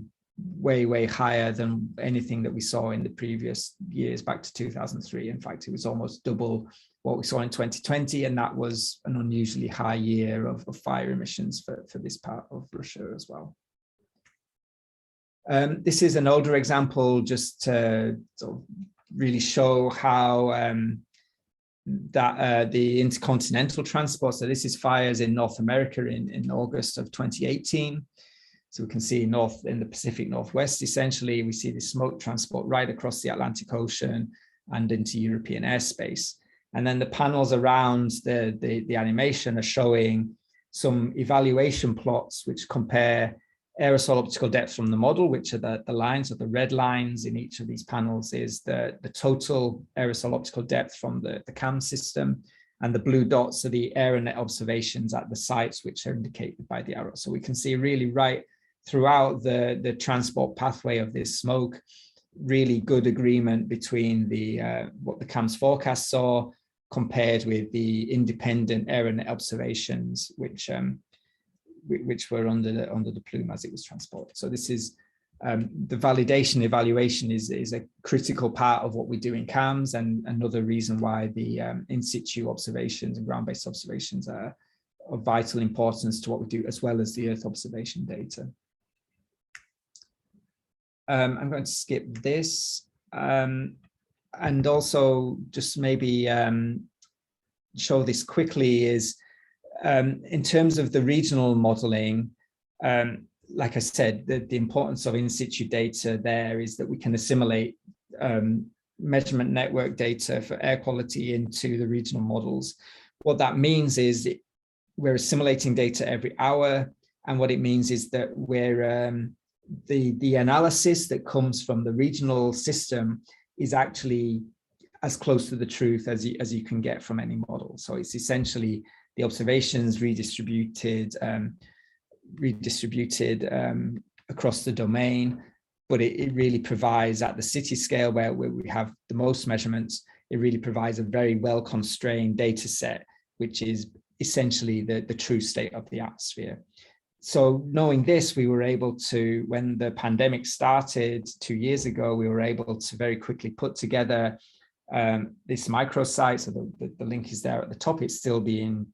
way higher than anything that we saw in the previous years back to 2003. In fact, it was almost double what we saw in 2020, and that was an unusually high year of fire emissions for this part of Russia as well. This is an older example just to sort of really show how the intercontinental transport. So this is fires in North America in August of 2018. So we can see in the Pacific Northwest, essentially, we see the smoke transport right across the Atlantic Ocean and into European airspace. And then the panels around the animation are showing some evaluation plots which compare aerosol optical depth from the model, which are the lines, or the red lines in each of these panels is the total aerosol optical depth from the CAM system, and the blue dots are the AeroNet observations at the sites, which are indicated by the arrow. So we can see really right throughout the transport pathway of this smoke, really good agreement between what the CAM's forecast saw compared with the independent AeroNet observations, which were under the plume as it was transported. So this is the validation evaluation is a critical part of what we do in CAMs, and another reason why the in situ observations and ground-based observations are of vital importance to what we do, as well as the Earth observation data. I'm going to skip this and also just maybe show this quickly is in terms of the regional modeling, like I said, the importance of in situ data there is that we can assimilate measurement network data for air quality into the regional models. What that means is we're assimilating data every hour, and what it means is that we're the analysis that comes from the regional system is actually as close to the truth as you can get from any model. So it's essentially the observations redistributed across the domain, but it really provides at the city scale where we have the most measurements, it really provides a very well constrained data set, which is essentially the true state of the atmosphere. So knowing this, we were able to, when the pandemic started 2 years ago, we were able to very quickly put together this microsite. So the link is there at the top. It's still being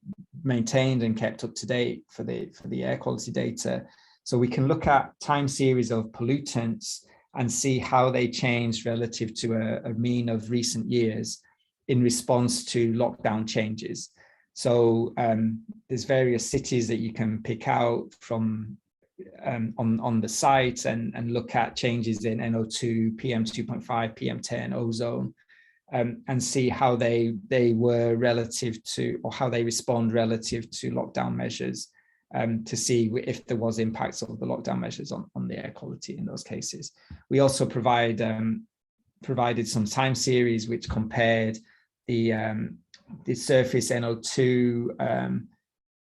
maintained and kept up to date for the air quality data. So we can look at time series of pollutants and see how they changed relative to a mean of recent years in response to lockdown changes. So there's various cities that you can pick out from on the site and look at changes in NO2, PM2.5, PM10, ozone, and see how they were relative to, or how they respond relative to lockdown measures, to see if there was impacts of the lockdown measures on the air quality in those cases. We also provided some time series which compared the surface NO2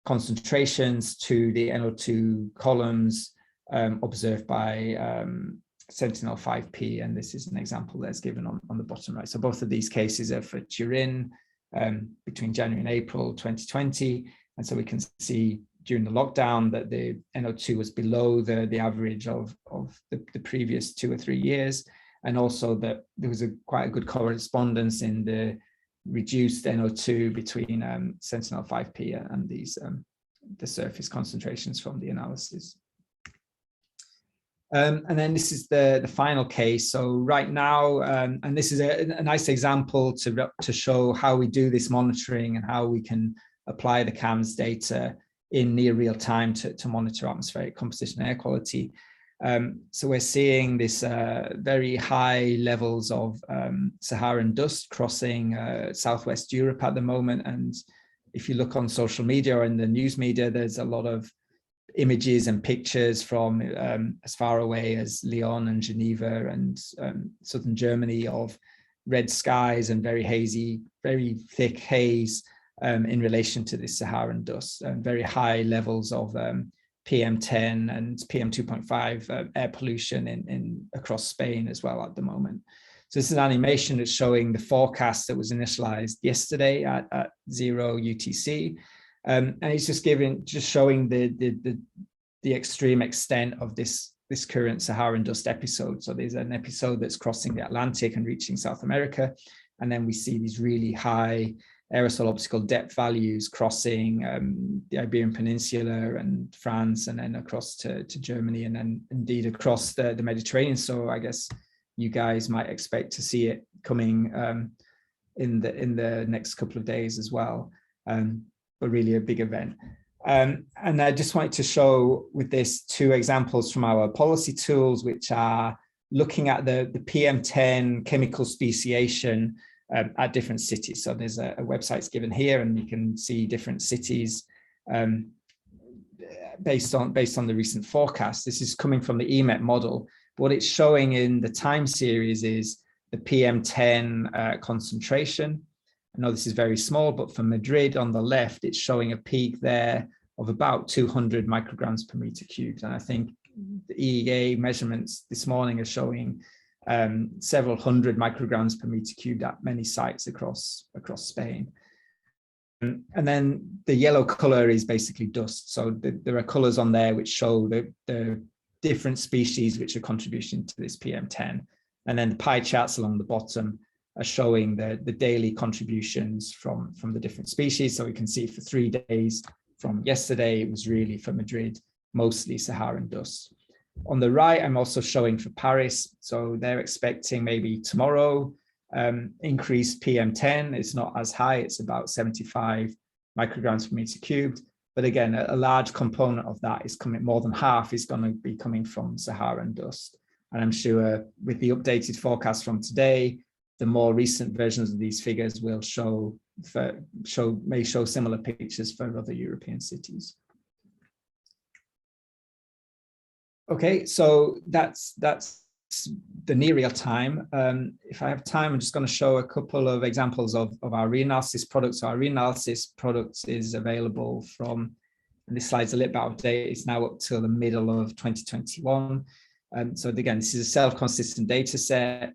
concentrations to the NO2 columns observed by Sentinel-5P, and this is an example that's given on the bottom right. So both of these cases are for Turin between January and April 2020, and so we can see during the lockdown that the NO2 was below the average of the previous 2 or 3 years, and also that there was quite a good correspondence in the reduced NO2 between Sentinel-5P and these the surface concentrations from the analysis. And then this is the final case. So right now, and this is a nice example to show how we do this monitoring and how we can apply the CAMS data in near real time to monitor atmospheric composition and air quality. So we're seeing this very high levels of Saharan dust crossing Southwest Europe at the moment. And if you look on social media or in the news media, there's a lot of images and pictures from as far away as Lyon and Geneva and southern Germany of red skies and very hazy, very thick haze in relation to this Saharan dust, and very high levels of PM10 and PM2.5 air pollution in across Spain as well at the moment. So this is an animation that's showing the forecast that was initialized yesterday at 0 UTC. And it's just showing the extreme extent of this current Saharan dust episode. So there's an episode that's crossing the Atlantic and reaching South America. And then we see these really high aerosol optical depth values crossing the Iberian Peninsula and France, and then across to Germany, and then indeed across the Mediterranean. So I guess you guys might expect to see it coming in the next couple of days as well, but really a big event. And I just wanted to show with this 2 examples from our policy tools, which are looking at the PM10 chemical speciation at different cities. So there's a website given here, and you can see different cities based on the recent forecast. This is coming from the EMET model. What it's showing in the time series is the PM10 concentration. I know this is very small, but for Madrid on the left, it's showing a peak there of about 200 micrograms per meter cubed. And I think the EEA measurements this morning are showing several hundred micrograms per meter cubed at many sites across Spain. And then the yellow color is basically dust. So there are colors on there which show the different species which are contributing to this PM10. And then the pie charts along the bottom are showing the daily contributions from the different species. So we can see for 3 days from yesterday, it was really for Madrid, mostly Saharan dust. On the right, I'm also showing for Paris. So they're expecting maybe tomorrow increased PM10. It's not as high, it's about 75 micrograms per meter cubed. But again, a large component of that is coming, more than half is going to be coming from Saharan dust. And I'm sure with the updated forecast from today, the more recent versions of these figures will may show similar pictures for other European cities. Okay, so that's the near real time. If I have time, I'm just going to show a couple of examples of our Reanalysis product. So our Reanalysis product is available from, and this slide's a little bit out of date, it's now up till the middle of 2021. So again, this is a self-consistent data set.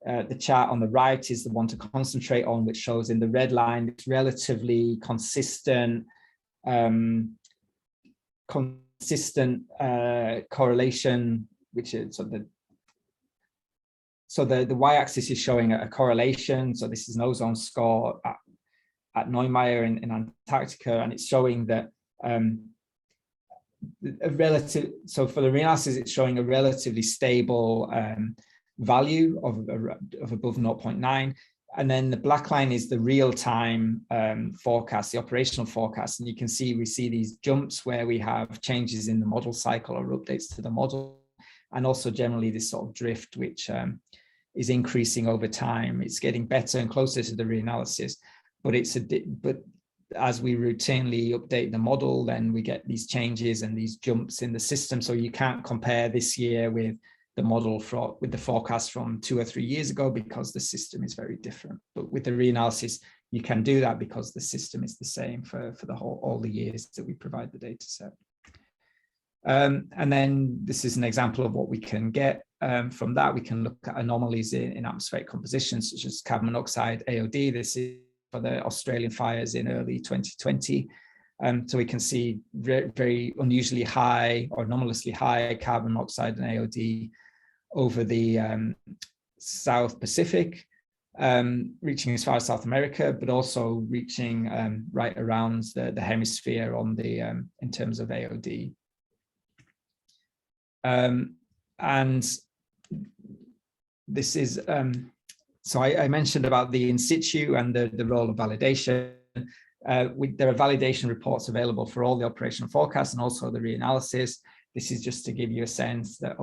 The chart on the right is the one to concentrate on, which shows in the red line, it's relatively consistent, correlation, which is so the y-axis is showing a correlation. So this is an ozone score at Neumayer in Antarctica, and it's showing that so for the Reanalysis, it's showing a relatively stable value of above 0.9. And then the black line is the real-time forecast, the operational forecast. And you can see, we see these jumps where we have changes in the model cycle or updates to the model. And also generally this sort of drift, which is increasing over time. It's getting better and closer to the Reanalysis, but but as we routinely update the model, then we get these changes and these jumps in the system. So you can't compare this year with the model with the forecast from 2 or 3 years ago, because the system is very different. But with the Reanalysis, you can do that because the system is the same for all the years that we provide the data set. And then this is an example of what we can get from that. We can look at anomalies in atmospheric compositions, such as carbon monoxide, AOD. This is for the Australian fires in early 2020. So we can see very unusually high or anomalously high carbon monoxide and AOD over the South Pacific, reaching as far as South America, but also reaching right around the hemisphere on the in terms of AOD. And this is, so I mentioned about the in situ and the role of validation. There are validation reports available for all the operational forecasts and also the reanalysis. This is just to give you a sense that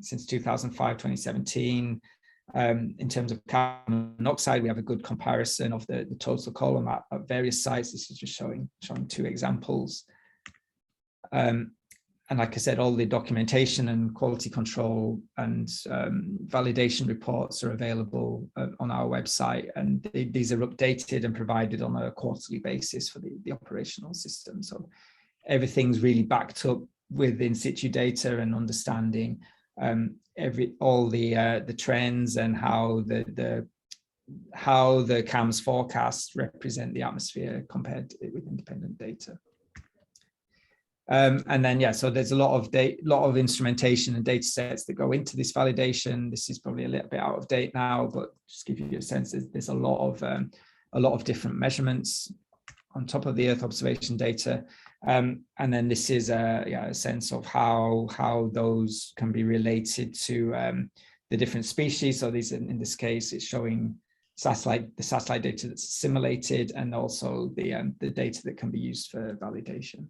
since 2005, 2017, in terms of carbon monoxide, we have a good comparison of the total column at various sites. This is just showing 2 examples. And like I said, all the documentation and quality control and validation reports are available on our website, and these are updated and provided on a quarterly basis for the operational system. So everything's really backed up with in situ data and understanding all the trends and how the CAMS forecasts represent the atmosphere compared with independent data. And then, yeah, so there's a lot of instrumentation and data sets that go into this validation. This is probably a little bit out of date now, but just give you a sense, there's a lot of different measurements on top of the Earth observation data. And then this is a sense of how those can be related to the different species. So these, in this case, it's showing the satellite data that's assimilated, and also the data that can be used for validation.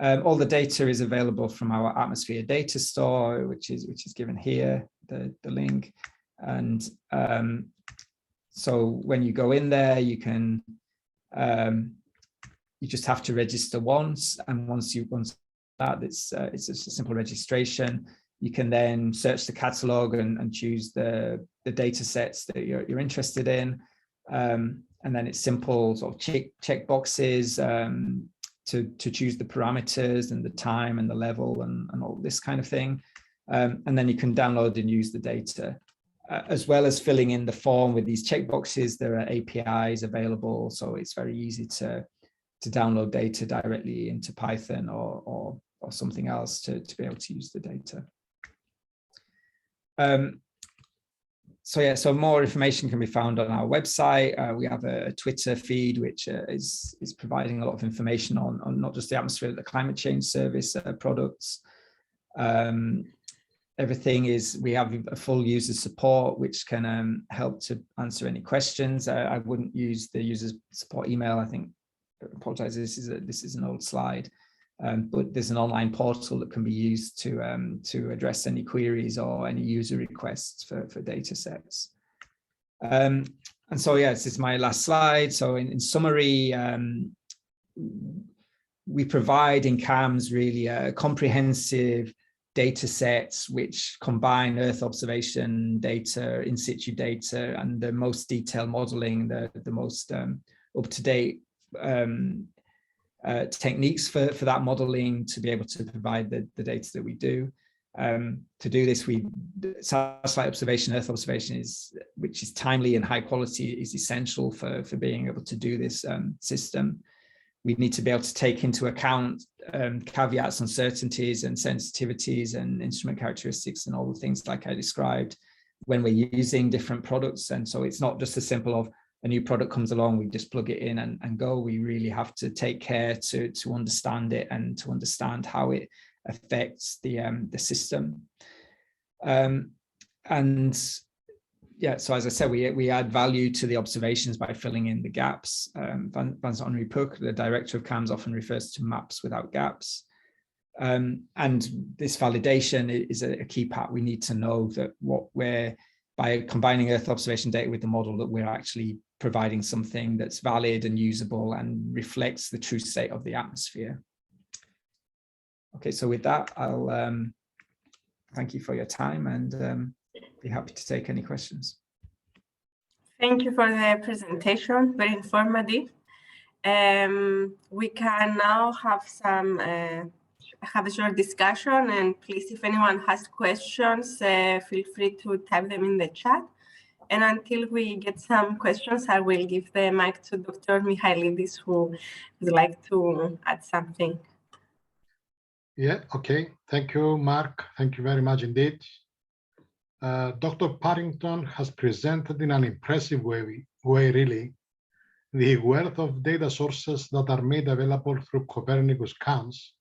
All the data is available from our atmosphere data store, which is given here, the link. And so when you go in there, you can you just have to register once, and once that, it's just a simple registration. You can then search the catalog and choose the data sets that you're interested in, and then it's simple sort of check boxes to choose the parameters and the time and the level and all this kind of thing, and then you can download and use the data. As well as filling in the form with these checkboxes, there are APIs available, so it's very easy to download data directly into Python or something else to be able to use the data. So more information can be found on our website. We have a Twitter feed which is providing a lot of information on not just the atmosphere, but the climate change service products. Everything is, we have a full user support which can help to answer any questions. I wouldn't use the user support email. I apologize, this is an old slide, but there's an online portal that can be used to address any queries or any user requests for data sets. And so, yeah, this is my last slide. So in summary, we provide in CAMS really a comprehensive data sets which combine Earth observation data, in situ data, and the most detailed modeling, the most up-to-date techniques for that modeling to be able to provide the data that we do. To do this, satellite observation, Earth observation, which is timely and high quality, is essential for being able to do this system. We need to be able to take into account caveats, uncertainties, and sensitivities, and instrument characteristics, and all the things like I described when we're using different products. And so it's not just as simple of a new product comes along, we just plug it in and go. We really have to take care to understand it and to understand how it affects the system. And yeah, so as I said, we add value to the observations by filling in the gaps. Vincent Henri Puck, the director of CAMS, often refers to maps without gaps. And this validation is a key part. We need to know that by combining Earth observation data with the model, that we're actually providing something that's valid and usable and reflects the true state of the atmosphere. Okay, so with that, I'll thank you for your time and be happy to take any questions. Thank you for the presentation, very informative. We can now have a short discussion, and please, if anyone has questions, feel free to type them in the chat. And until we get some questions, I will give the mic to Dr. Michailidis, who would like to add something. Yeah, okay. Thank you, Mark. Thank you very much indeed. Dr. Parrington has presented in an impressive way really, the wealth of data sources that are made available through Copernicus CAMS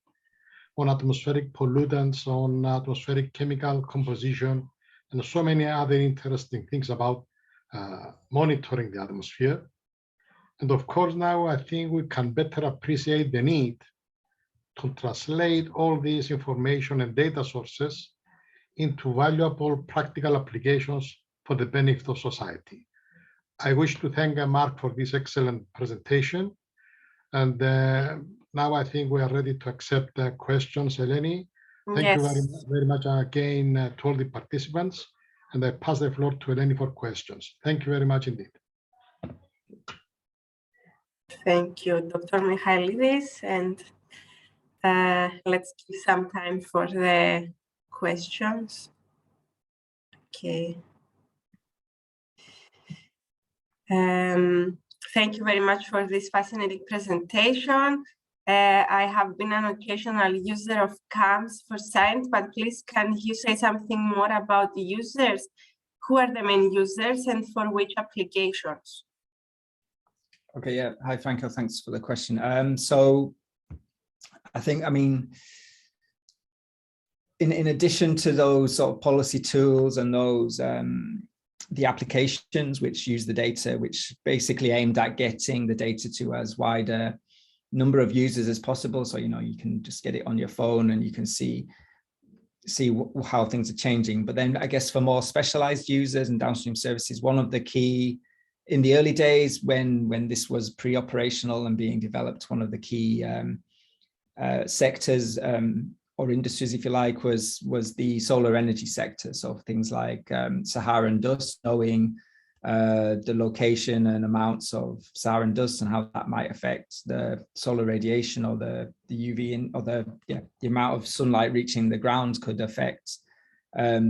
on atmospheric pollutants, on atmospheric chemical composition, and so many other interesting things about monitoring the atmosphere. And of course, now I think we can better appreciate the need to translate all these information and data sources into valuable practical applications for the benefit of society. I wish to thank Mark for this excellent presentation. And now I think we are ready to accept questions. Eleni, thank you very much again to all the participants. And I pass the floor to Eleni for questions. Thank you very much indeed. Thank you, Dr. Michailidis. And let's give some time for the questions. Okay. Thank you very much for this fascinating presentation. I have been an occasional user of CAMS for science, but please can you say something more about the users? Who are the main users and for which applications? Okay, yeah. Hi, Franco. Thanks for the question. So I think, in addition to those sort of policy tools and those the applications which use the data, which basically aimed at getting the data to as wide a number of users as possible. So, you can just get it on your phone and you can see how things are changing. But then I guess for more specialized users and downstream services, one of the key, in the early days when this was pre-operational and being developed, one of the key sectors or industries, if you like, was the solar energy sector. So things like Saharan Dust, knowing the location and amounts of Saharan Dust and how that might affect the solar radiation or the UV or the amount of sunlight reaching the ground could affect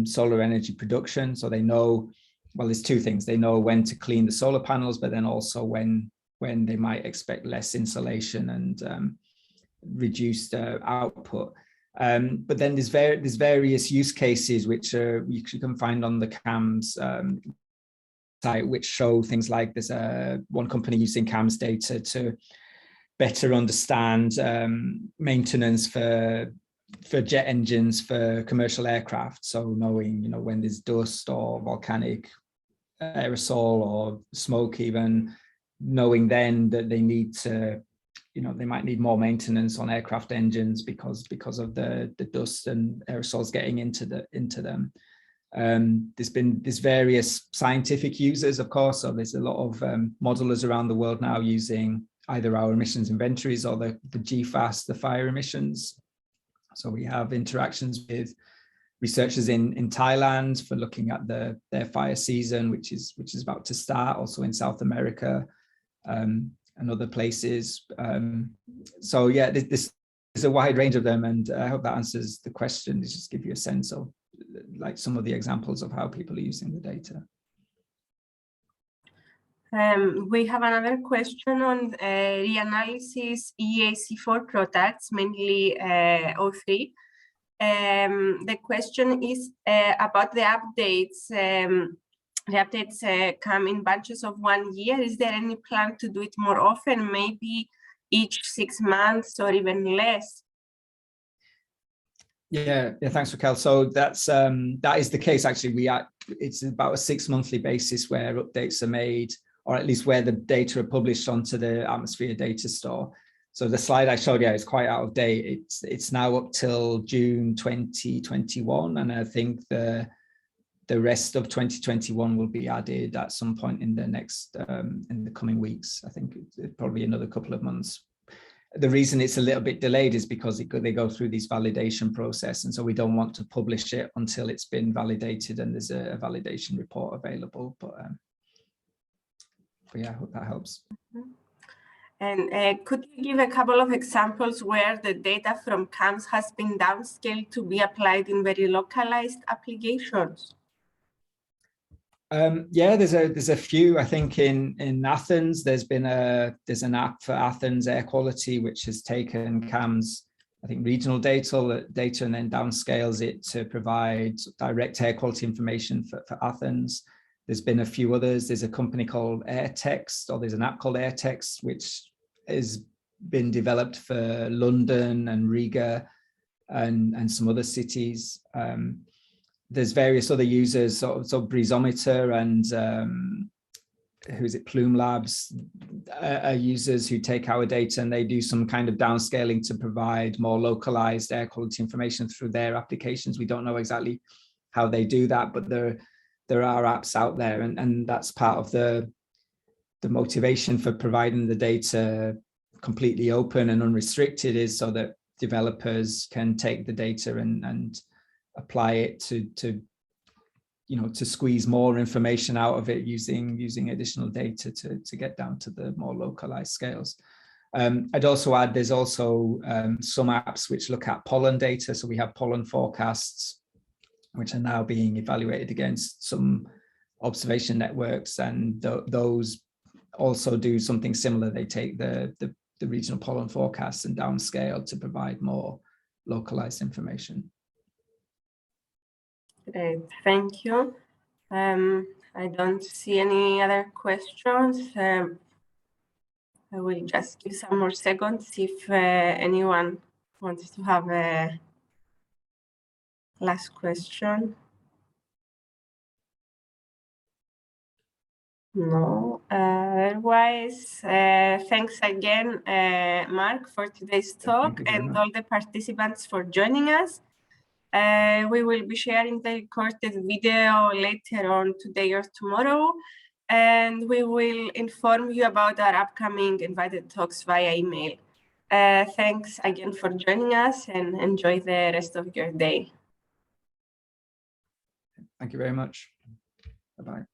solar energy production. So they know, well, there's two things. They know when to clean the solar panels, but then also when they might expect less insolation and reduced output. But then there's various use cases which you can find on the CAMS site, which show things like there's one company using CAMS data to better understand maintenance for jet engines for commercial aircraft. So knowing when there's dust or volcanic aerosol or smoke, even knowing then that they need to they might need more maintenance on aircraft engines because of the dust and aerosols getting into them. There's various scientific users, of course. So there's a lot of modelers around the world now using either our emissions inventories or the GFAS, the fire emissions. So we have interactions with researchers in Thailand for looking at their fire season, which is about to start, also in South America. And other places. So yeah, there's a wide range of them, and I hope that answers the question. Just give you a sense of like some of the examples of how people are using the data. We have another question on Reanalysis EAC4 products, mainly O3. The question is about the updates. The updates come in batches of 1 year. Is there any plan to do it more often, maybe each 6 months or even less? Yeah, thanks, Raquel. So that is the case. Actually, it's about a 6 monthly basis where updates are made, or at least where the data are published onto the Atmosphere data store. So the slide I showed you is quite out of date. It's now up till June 2021, and I think the rest of 2021 will be added at some point in the next in the coming weeks. I think it's probably another couple of months. The reason it's a little bit delayed is because they go through this validation process, and so we don't want to publish it until it's been validated and there's a validation report available. But yeah, I hope that helps. And could you give a couple of examples where the data from CAMS has been downscaled to be applied in very localized applications? Yeah, there's a few. I think in Athens there's an app for Athens air quality which has taken CAMS, I think, regional data and then downscales it to provide direct air quality information for Athens. There's been a few others. There's a company called AirText, or there's an app called AirText which has been developed for London and Riga and some other cities. There's various other users, so Breezometer and who is it, Plume Labs, are users who take our data and they do some kind of downscaling to provide more localized air quality information through their applications. We don't know exactly how they do that, but there are apps out there, and that's part of the motivation for providing the data completely open and unrestricted, is so that developers can take the data and apply it to squeeze more information out of it using additional data to get down to the more localized scales. I'd also add there's also some apps which look at pollen data. So we have pollen forecasts, which are now being evaluated against some observation networks, and those also do something similar. They take the regional pollen forecasts and downscale to provide more localized information. Great, thank you. I don't see any other questions. I will just give some more seconds if anyone wants to have a last question. No, otherwise, thanks again, Mark, for today's talk, and all the participants for joining us. We will be sharing the recorded video later on today or tomorrow, and we will inform you about our upcoming invited talks via email. Thanks again for joining us, and enjoy the rest of your day. Thank you very much. Bye-bye.